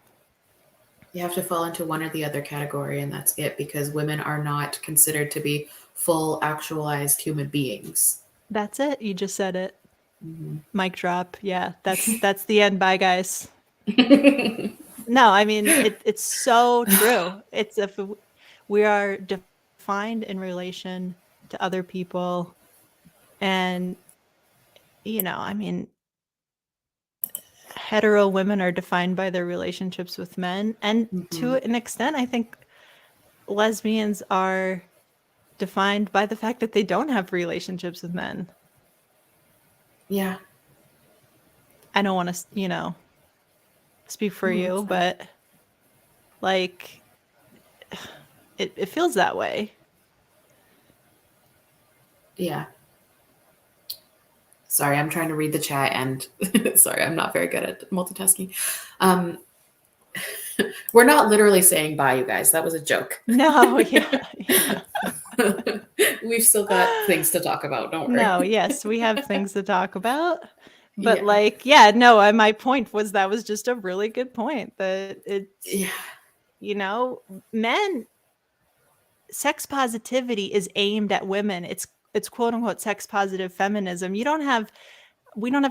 You have to fall into one or the other category, and that's it, because women are not considered to be full, actualized human beings. that's it. You just said it. Mhm. Mic drop. Yeah, that's the end. Bye, guys. No, I mean it's so true. It's if we are defined in relation to other people, and I mean, hetero women are defined by their relationships with men, and to Mhm. an extent, I think lesbians are defined by the fact that they don't have relationships with men. Yeah. I don't want to, speak for No, that's you, fine. but like it feels that way. Yeah. Sorry, I'm trying to read the chat, and sorry, I'm not very good at multitasking. Um, we're not literally saying bye, you guys. That was a joke. No, yeah, yeah. We've still got things to talk about. Don't No, worry. yes, we have things to talk about. But Yeah. like, yeah, no, my point was that was just a really good point that it's, Yeah. you know, men sex positivity is aimed at women. It's quote unquote sex positive feminism. We don't have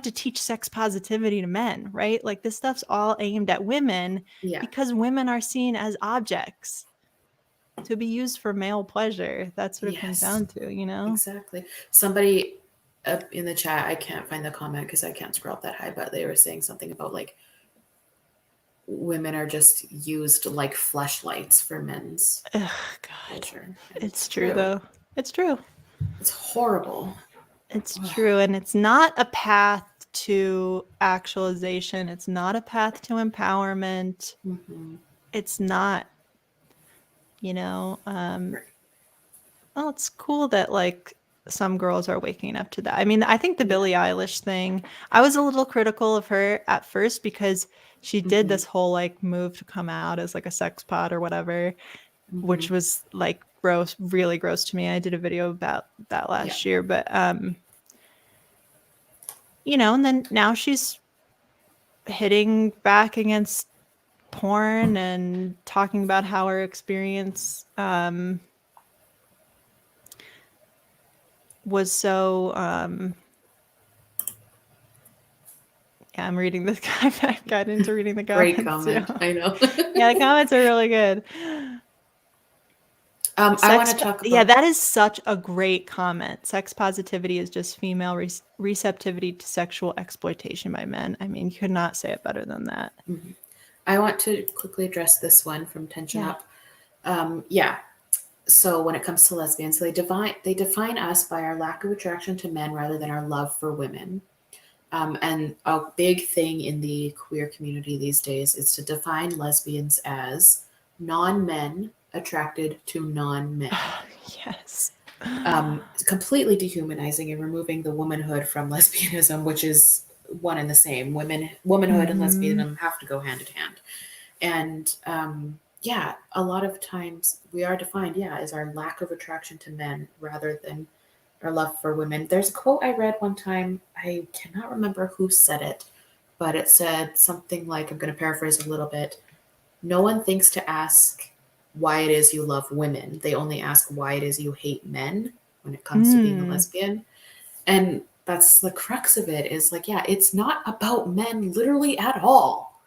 to teach sex positivity to men, right? Like this stuff's all aimed at women Yeah. because women are seen as objects to be used for male pleasure. That's what it comes Yes. down to, you know? Exactly. Somebody up in the chat, I can't find the comment because I can't scroll up that high, but they were saying something about like women are just used like fleshlights for men's Ugh, God. pleasure. And It's it's true true. though. It's true. It's horrible. It's Ugh. true. And it's not a path to actualization. It's not a path to empowerment. Mhm. It's not, you know, Right. well, it's cool that like some girls are waking up to that. I mean, I think the Yeah. Billie Eilish thing, I was a little critical of her at first because she did Mhm. this whole like move to come out as like a sex pot or whatever, which Mhm. was like gross, really gross to me. I did a video about that Yeah. last year, but and then now she's hitting back against porn and talking about how her experience was so yeah, I'm reading this. I got into reading the Great comments too. comment. I know. Yeah, the comments are really good. I want to talk Yeah, about. that is such a great comment. Sex positivity is just female receptivity to sexual exploitation by men. I mean, you could not say it better than that. Mhm. I want to quickly address this one from Tension Yeah. Up. Yeah. So when it comes to lesbians, they define us by our lack of attraction to men rather than our love for women. And a big thing in the queer community these days is to define lesbians as non-men attracted to non-men. Yes. Completely dehumanizing and removing the womanhood from lesbianism, which is one and the same. Womanhood and Mm-hmm. lesbianism have to go hand in hand. And yeah, a lot of times we are defined, yeah, as our lack of attraction to men rather than our love for women. There's a quote I read one time. I cannot remember who said it, but it said something like, I'm going to paraphrase a little bit. No one thinks to ask why it is you love women. They only ask why it is you hate men when it comes to being a Mm. lesbian. And that's the crux of it is like, yeah, it's not about men literally at all.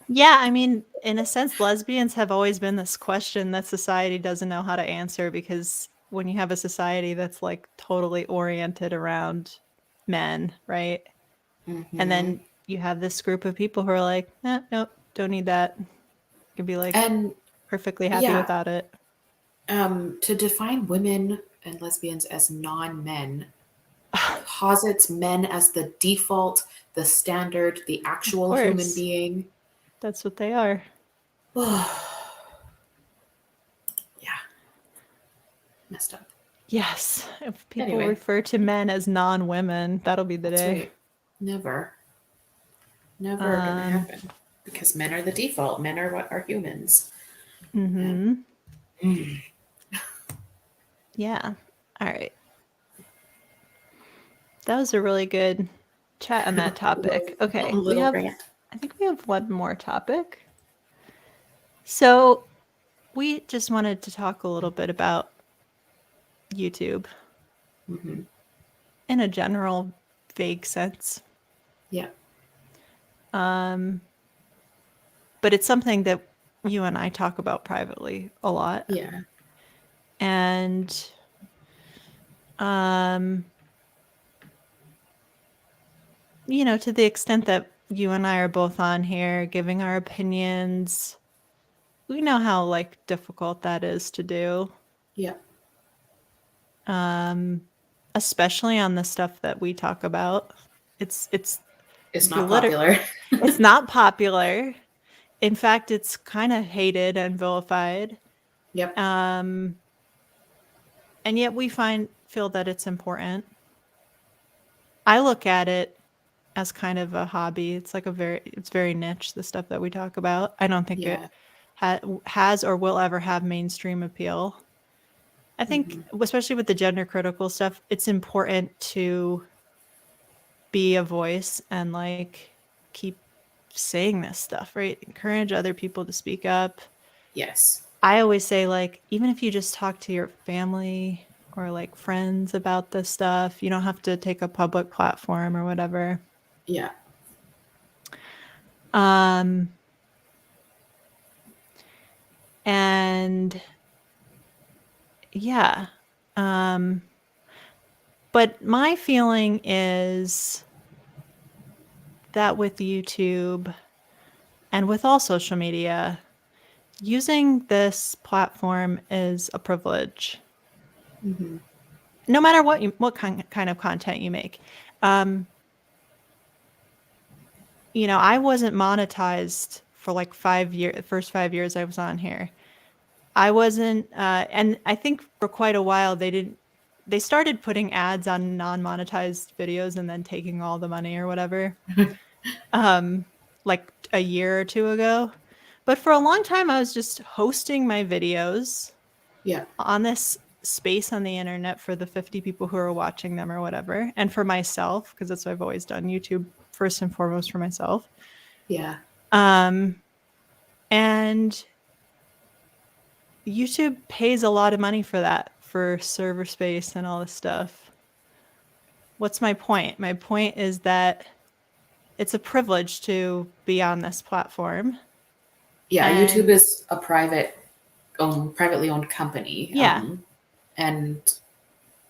Yeah, I mean, in a sense, lesbians have always been this question that society doesn't know how to answer because when you have a society that's like totally oriented around men, right? And Mm-hmm. then you have this group of people who are like, nope, don't need that. You can be like And perfectly happy yeah, without it. to define women and lesbians as non-men posits men as the default, the standard, the Of actual human course, being. that's what they are. Yeah, messed up. Yes, if people Anyway, refer to men as non-women, that'll be the that's day. right. Never, never gonna Um, happen because men are the default. Men are what are humans. And mhm. Yeah. All right. That was a really good chat on that topic. Okay, A little rant. I think we have one more topic. So we just wanted to talk a little bit about YouTube Mm-hmm. in a general, vague sense. Yeah. But it's something that you and I talk about privately a lot. Yeah. And to the extent that you and I are both on here giving our opinions, we know how difficult that is to do. Yeah. Especially on the stuff that we talk about. It's not popular. It's not popular. In fact, it's kind of hated and vilified. Yep. And yet we feel that it's important. I look at it as kind of a hobby. It's it's very niche, the stuff that we talk about. I don't think it has or will ever have mainstream appeal. I think, especially with the gender critical stuff, it's important to be a voice and keep saying this stuff, right? Encourage other people to speak up. Yes. I always say, even if you just talk to your family or friends about this stuff, you don't have to take a public platform or whatever. Yeah. And yeah. But my feeling is that with YouTube and with all social media, using this platform is a privilege. Mm-hmm. No matter what kind of content you make. I wasn't monetized for 5 years. The first 5 years I was on here, I wasn't. And I think for quite a while they started putting ads on non-monetized videos and then taking all the money or whatever. Like a year or two ago. But for a long time, I was just hosting my videos on this space on the internet for the 50 people who are watching them or whatever. And for myself, because that's what I've always done, YouTube first and foremost for myself. Yeah. And YouTube pays a lot of money for that, for server space and all this stuff. What's my point? My point is that it's a privilege to be on this platform. Yeah, YouTube is a privately owned company. Yeah. And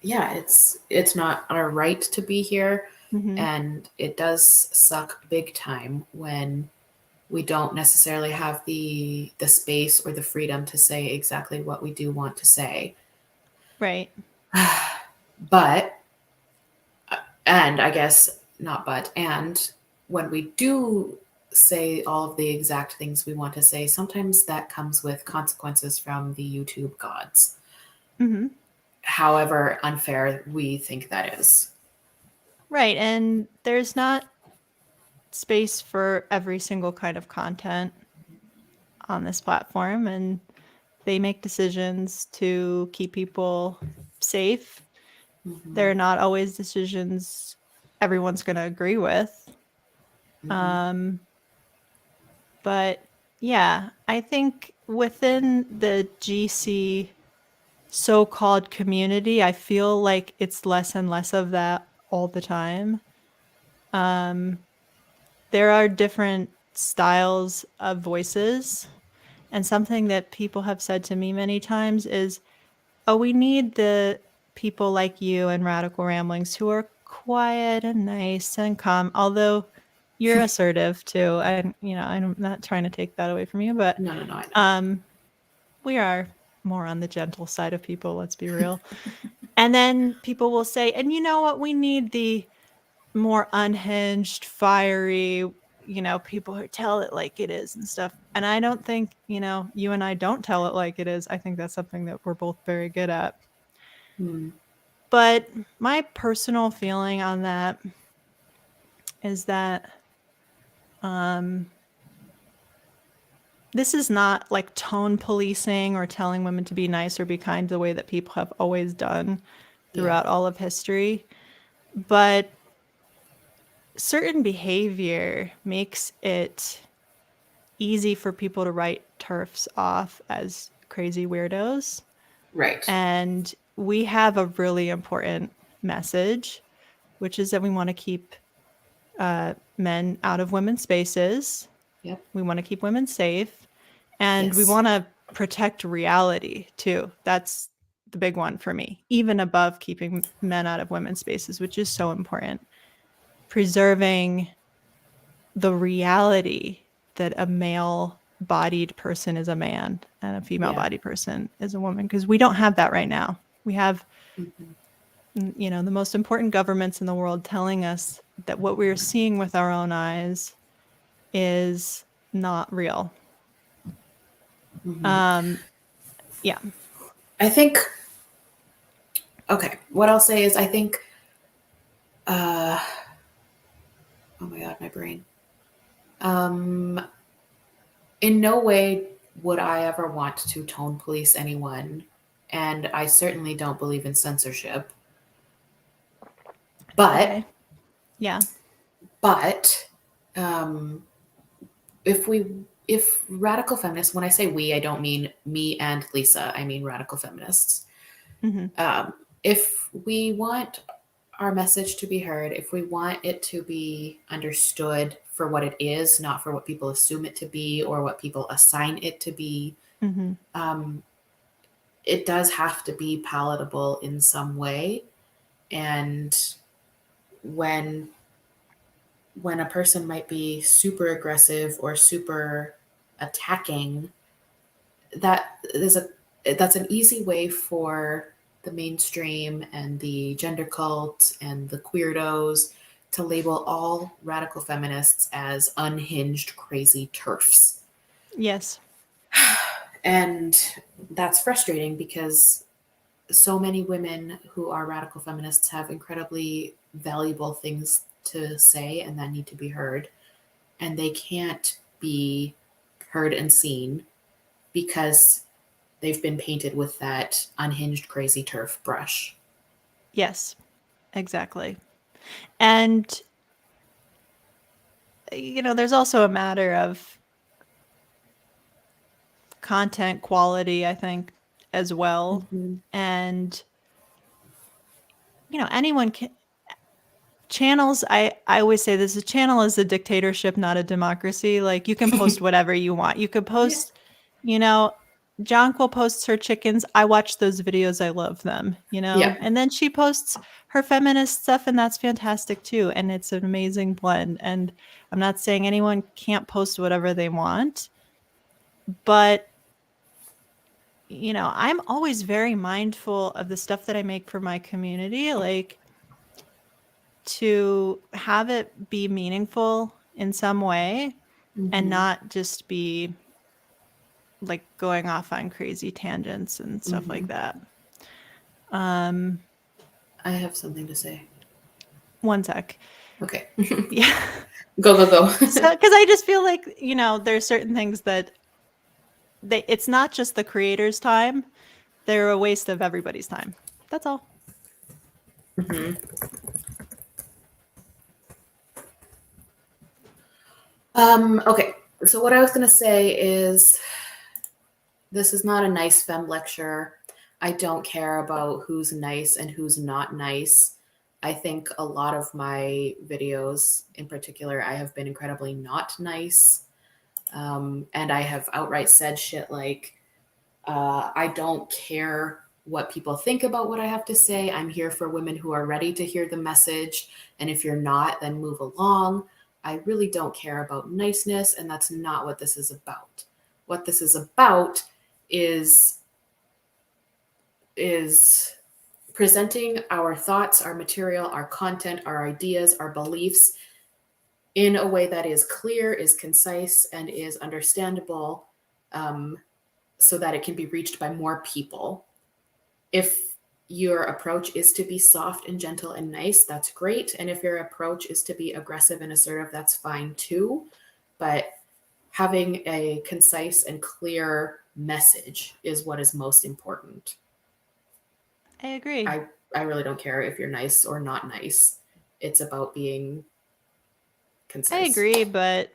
yeah, it's not our right to be here. Mm-hmm. And it does suck big time when we don't necessarily have the space or the freedom to say exactly what we do want to say. Right. But, and I guess not but, and when we do say all of the exact things we want to say, sometimes that comes with consequences from the YouTube gods. Mm-hmm. However unfair we think that is. Right. And there's not space for every single kind of content on this platform. And they make decisions to keep people safe. Mm-hmm. They're not always decisions everyone's going to agree with. Mm-hmm. But yeah, I think within the GC so-called community, I feel like it's less and less of that all the time. There are different styles of voices, and something that people have said to me many times is, oh, we need the people like you and Radical Ramblings who are quiet and nice and calm, although you're assertive too. And, I'm not trying to take that away from you, but No, I know. We are more on the gentle side of people, let's be real. And then people will say, and you know what, we need the more unhinged, fiery, people who tell it like it is and stuff. And I don't think, you and I don't tell it like it is. I think that's something that we're both very good at. But my personal feeling on that is that this is not like tone policing or telling women to be nice or be kind the way that people have always done throughout all of history. But certain behavior makes it easy for people to write TERFs off as crazy weirdos. Right. And we have a really important message, which is that we want to keep men out of women's spaces. Yep. We want to keep women safe. And we Yes. want to protect reality too. That's the big one for me, even above keeping men out of women's spaces, which is so important. Preserving the reality that a male bodied person is a man and a female Yeah. bodied person is a woman, because we don't have that right now. We have, Mm-hmm. the most important governments in the world telling us that what we're seeing with our own eyes is not real. Mm-hmm. Um, yeah. I think, okay, what I'll say is I think, uh, oh my God, my brain. Um, in no way would I ever want to tone police anyone. And I certainly don't believe in censorship. But, Okay. Yeah. but, um, if radical feminists, when I say we, I don't mean me and Lisa, I mean radical feminists. Mm-hmm. Um, if we want our message to be heard, if we want it to be understood for what it is, not for what people assume it to be or what people assign it to be, Mm-hmm. um, it does have to be palatable in some way. And when when a person might be super aggressive or super attacking, that is a that's an easy way for the mainstream and the gender cult and the queerdos to label all radical feminists as unhinged crazy turfs. Yes. And that's frustrating because so many women who are radical feminists have incredibly valuable things to say and that need to be heard, and they can't be heard and seen because they've been painted with that unhinged crazy turf brush. Yes. Exactly. And there's also a matter of content quality, I think, as well. Mm-hmm. And anyone can channels. I always say this: a channel is a dictatorship, not a democracy. Like, you can post whatever you want. You could Yeah. post, you know, Jonquil posts her chickens. I watch those videos. I love them, Yeah. And then she posts her feminist stuff, and that's fantastic too. And it's an amazing blend. And I'm not saying anyone can't post whatever they want, but I'm always very mindful of the stuff that I make for my community, like to have it be meaningful in some way and Mm-hmm. not just be like going off on crazy tangents and stuff Mm-hmm. like that. Um, I have something to say. One sec. Okay. Yeah. Go, go, go. So, because I just feel like, there's certain things that it's not just the creator's time, they're a waste of everybody's time. That's all. Mm-hmm. Okay. So what I was going to say is this is not a nice femme lecture. I don't care about who's nice and who's not nice. I think a lot of my videos, in particular, I have been incredibly not nice. And I have outright said shit like, I don't care what people think about what I have to say. I'm here for women who are ready to hear the message. And if you're not, then move along. I really don't care about niceness. And that's not what this is about. What this is about is is presenting our thoughts, our material, our content, our ideas, our beliefs in a way that is clear, is concise, and is understandable, um, so that it can be reached by more people. If your approach is to be soft and gentle and nice, that's great. And if your approach is to be aggressive and assertive, that's fine too. But having a concise and clear message is what is most important. I agree. I, I really don't care if you're nice or not nice. It's about being I concise. agree, but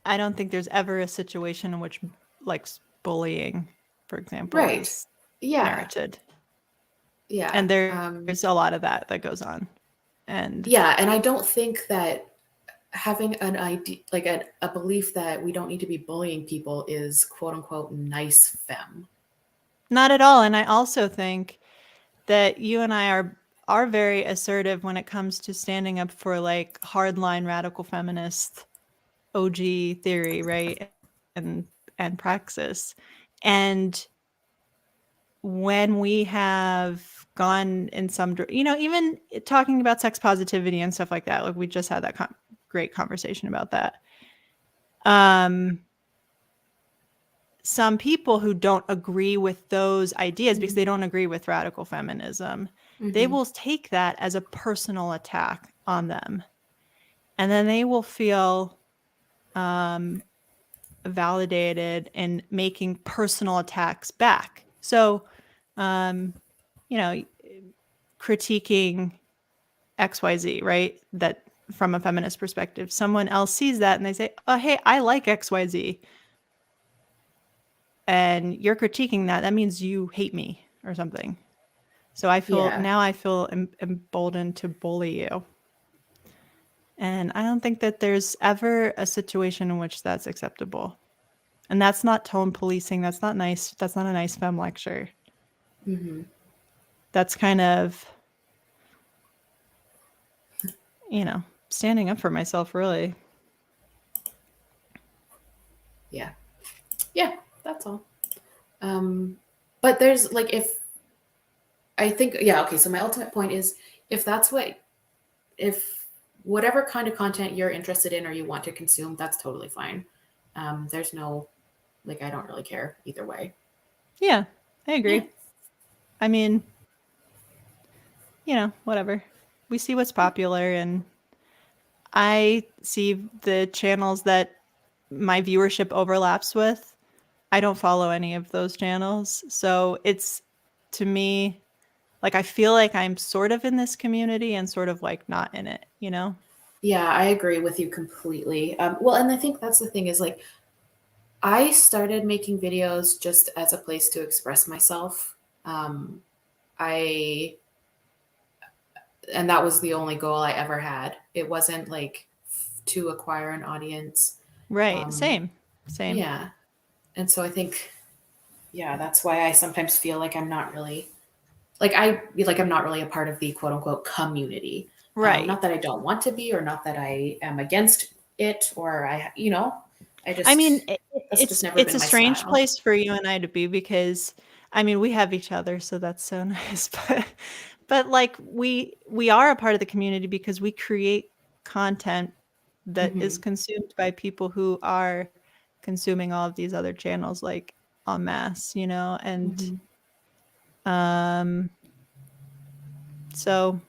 I don't think there's ever a situation in which like bullying, for example, Right. is Yeah. merited. Yeah. And there's a lot of that goes on. And Yeah. And I don't think that having an idea, like a belief that we don't need to be bullying people is quote unquote nice femme. not at all. And I also think that you and I are very assertive when it comes to standing up for like hardline radical feminist OG theory, right? And praxis. And when we have gone in some, even talking about sex positivity and stuff like that, like we just had that great conversation about that. Um, some people who don't agree with those ideas because they don't agree with radical feminism, they Mm-hmm. will take that as a personal attack on them. And then they will feel validated in making personal attacks back. So, um, you know, critiquing XYZ, right? That from a feminist perspective, someone else sees that and they say, oh, hey, I like XYZ. And you're critiquing that. That means you hate me or something. So I feel Yeah. emboldened to bully you. And I don't think that there's ever a situation in which that's acceptable. And that's not tone policing. That's not nice. That's not a nice femme lecture. Mm-hmm. That's kind of, standing up for myself, really. Yeah. Yeah. That's all. But there's like, if I think, yeah, okay. So my ultimate point is, if that's what, if whatever kind of content you're interested in or you want to consume, that's totally fine. There's no, like, I don't really care either way. Yeah, I Yeah. agree. I mean, whatever. We see what's popular, and I see the channels that my viewership overlaps with. I don't follow any of those channels. So it's, to me, like I feel like I'm sort of in this community and sort of like not in it, Yeah, I agree with you completely. Well, and I think that's the thing is like, I started making videos just as a place to express myself. Um, I, and that was the only goal I ever had. It wasn't like to acquire an audience. Right. Um, Same. Same. yeah. And so I think, yeah, that's why I sometimes feel like I'm not really, I'm not really a part of the quote unquote community. Right. Not that I don't want to be, or not that I am against it, or I I mean, just, that's just it's never it's been a my strange style. place for you and I to be because I mean, we have each other, so that's so nice. But like we are a part of the community because we create content that is Hmm. consumed by people who are consuming all of these other channels like en masse, and Hmm. um so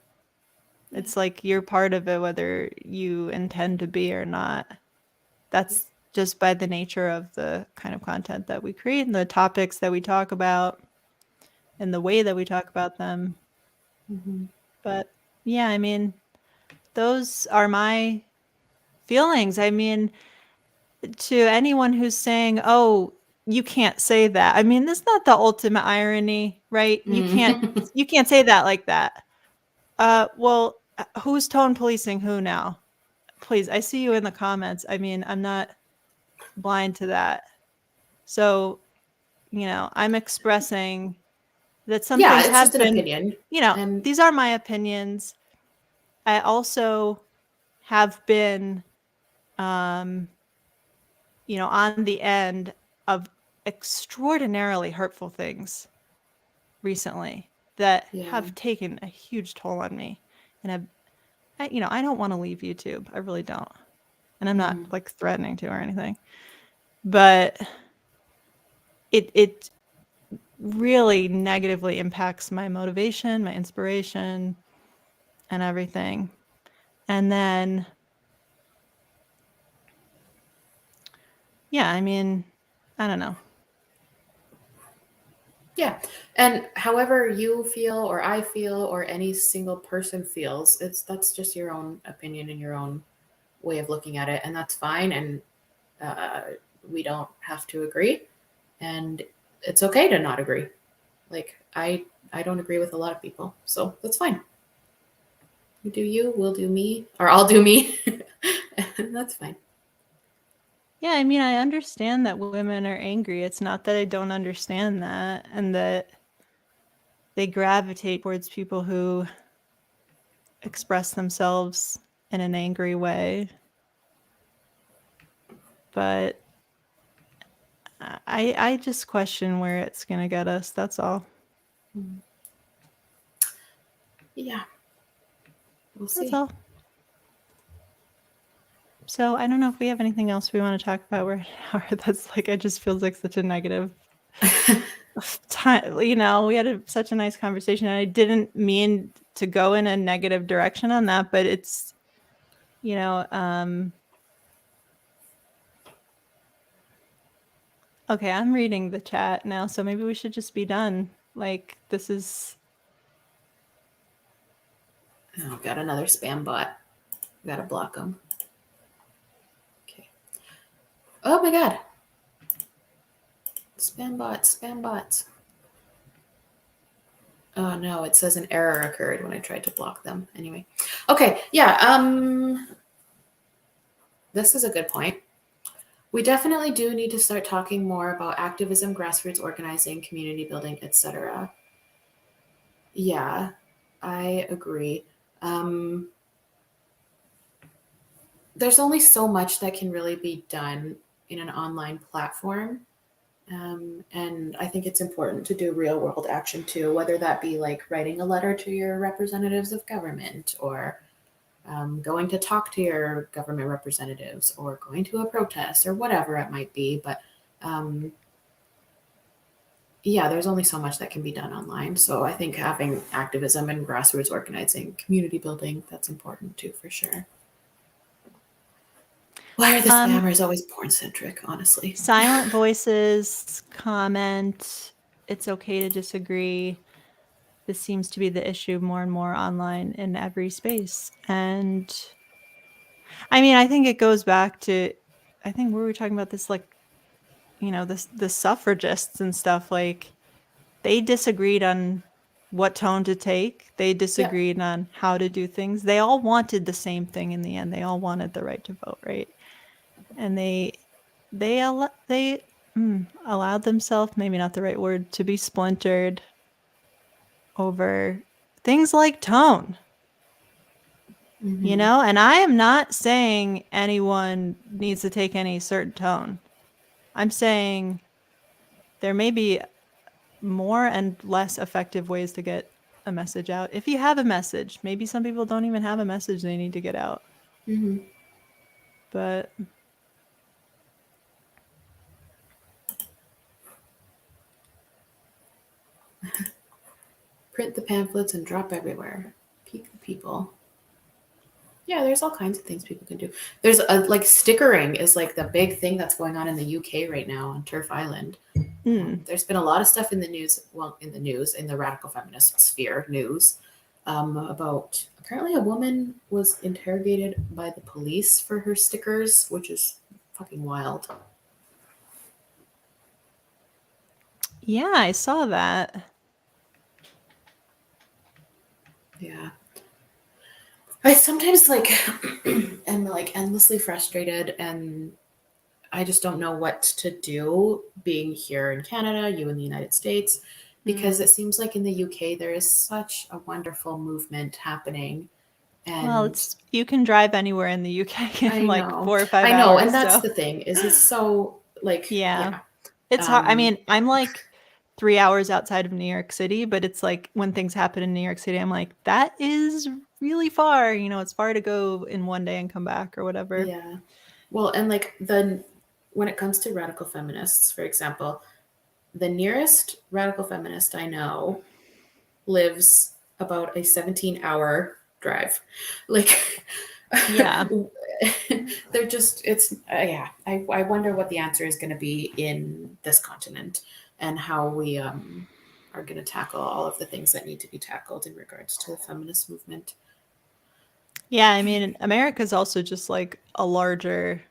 Yeah. it's like you're part of it whether you intend to be or not. That's just by the nature of the kind of content that we create and the topics that we talk about and the way that we talk about them. Hmm. But yeah, I mean, those are my feelings. I mean, to anyone who's saying, "Oh, you can't say that." I mean, that's not the ultimate irony, right? You can't Hmm. you can't say that like that. Well, who's tone policing who now? Please, I see you in the comments. I mean, I'm not blind to that. So, I'm expressing that some Yeah, things it's have just an been, opinion. And these are my opinions. I also have been, um, on the end of extraordinarily hurtful things recently that yeah. have taken a huge toll on me. And I don't want to leave YouTube. I really don't. And I'm not Hmm. like threatening to or anything. But it really negatively impacts my motivation, my inspiration, and everything. And then, yeah, I mean, I don't know. Yeah. And however you feel or I feel or any single person feels, that's just your own opinion and your own way of looking at it, and that's fine. And we don't have to agree, and it's okay to not agree. Like I don't agree with a lot of people, so that's fine. You do you, we'll do me, or I'll do me. And that's fine. Yeah, I mean, I understand that women are angry. It's not that I don't understand that, and that they gravitate towards people who express themselves in an angry way. But I just question where it's going to get us. That's all. Yeah. We'll That's see. all. So I don't know if we have anything else we want to talk about. Where that's like, it just feels like such a negative time. You know, we had such a nice conversation, and I didn't mean to go in a negative direction on that, but it's, you know, okay, I'm reading the chat now, so maybe we should just be done. Like, this is. Oh, got another spam bot. Gotta block them. Okay. Oh my god. Spam bots, spam bots. Oh no, it says an error occurred when I tried to block them. Anyway. Okay, yeah, this is a good point. We definitely do need to start talking more about activism, grassroots organizing, community building, etc. Yeah, I agree. There's only so much that can really be done in an online platform. And I think it's important to do real world action too, whether that be like writing a letter to your representatives of government, or going to talk to your government representatives, or going to a protest, or whatever it might be. But yeah, there's only so much that can be done online. So I think having activism and grassroots organizing, community building, that's important too, for sure. Why are the spammers always porn centric, honestly? Silent voices, comment. It's okay to disagree. This seems to be the issue more and more online in every space. And I mean, I think it goes back to, I think we were talking about this, like, you know, the suffragists and stuff. Like, they disagreed on what tone to take. They disagreed on how to do things. They all wanted the same thing in the end. They all wanted the right to vote, right? And they allowed themselves, maybe not the right word, to be splintered over things like tone. Mm-hmm. You know, and I am not saying anyone needs to take any certain tone. I'm saying there may be more and less effective ways to get a message out. If you have a message, maybe some people don't even have a message they need to get out. Mm-hmm. But Print the pamphlets and drop everywhere. People. Yeah, there's all kinds of things people can do. There's like stickering is like the big thing that's going on in the UK right now on Turf Island. There's been a lot of stuff in the news, in the radical feminist sphere news, about apparently a woman was interrogated by the police for her stickers, which is fucking wild. yeah, I saw that. Yeah. I sometimes like am like endlessly frustrated, and I just don't know what to do being here in Canada, you in the United States, because it seems like in the UK there is such a wonderful movement happening. And Well, you can drive anywhere in the UK I in like know, 4 or 5 I know, hours. and that's So the thing is it's so like yeah, it's hard. I mean, I'm like 3 hours outside of New York City, but it's like when things happen in New York City, I'm like, that is really far. You know, it's far to go in one day and come back or whatever. Yeah. Well, and like when it comes to radical feminists, for example, the nearest radical feminist I know lives about a 17-hour drive. Like, Yeah. they're just, it's, yeah. I wonder what the answer is going to be in this continent, and how we are going to tackle all of the things that need to be tackled in regards to the feminist movement. Yeah, I mean, America's also just like a larger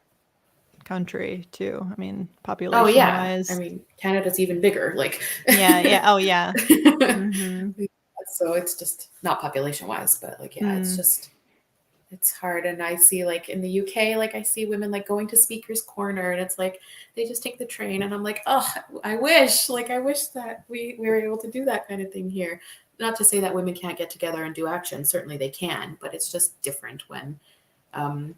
country too. I mean, Oh population yeah, I wise. mean Canada's even bigger. Like, Yeah, yeah. Oh yeah. Mm-hmm. so it's just not population wise, but like yeah, it's Mm. just it's hard. And I see like in the UK, like I see women like going to Speaker's Corner, and it's like they just take the train, and I'm like, oh, I wish that we were able to do that kind of thing here. Not to say that women can't get together and do action. Certainly they can, but it's just different when um,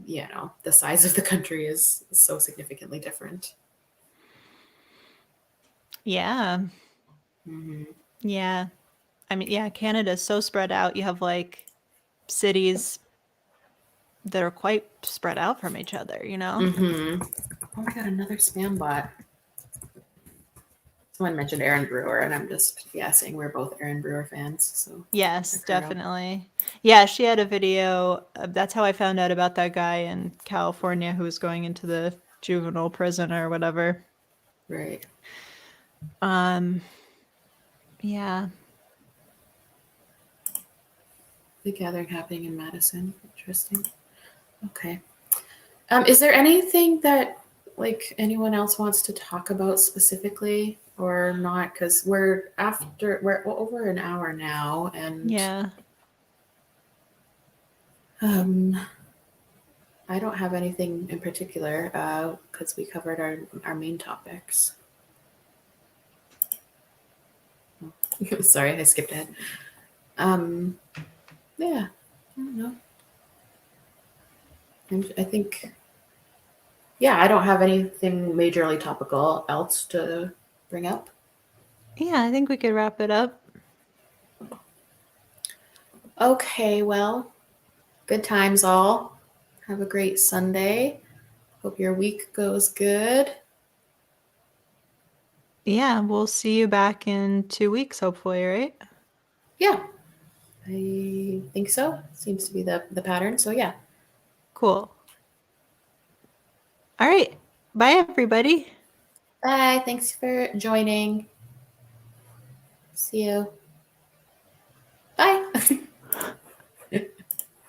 the size of the country is so significantly different. Yeah. Mm-hmm. Yeah. I mean, yeah, Canada's so spread out. You have like cities that are quite spread out from each other, you know? Mm-hmm. Oh my god, another spam bot. Someone mentioned Erin Brewer, and I'm just saying we're both Erin Brewer fans. So Yes, check her out. definitely. Yeah, she had a video. That's how I found out about that guy in California who was going into the juvenile prison or whatever. Right. Um, yeah. The gathering happening in Madison. Interesting. Okay. Is there anything that like anyone else wants to talk about specifically or not? Because we're over an hour now, and Yeah. um, I don't have anything in particular because we covered our main topics. Sorry, I skipped ahead. Yeah, I don't know. I think, yeah, I don't have anything majorly topical else to bring up. Yeah, I think we could wrap it up. Okay, well, good times all. Have a great Sunday. Hope your week goes good. Yeah, we'll see you back in 2 weeks, hopefully, right? Yeah, I think so. Seems to be the pattern. So, yeah. Cool. All right. Bye, everybody. Bye. Thanks for joining. See you. Bye.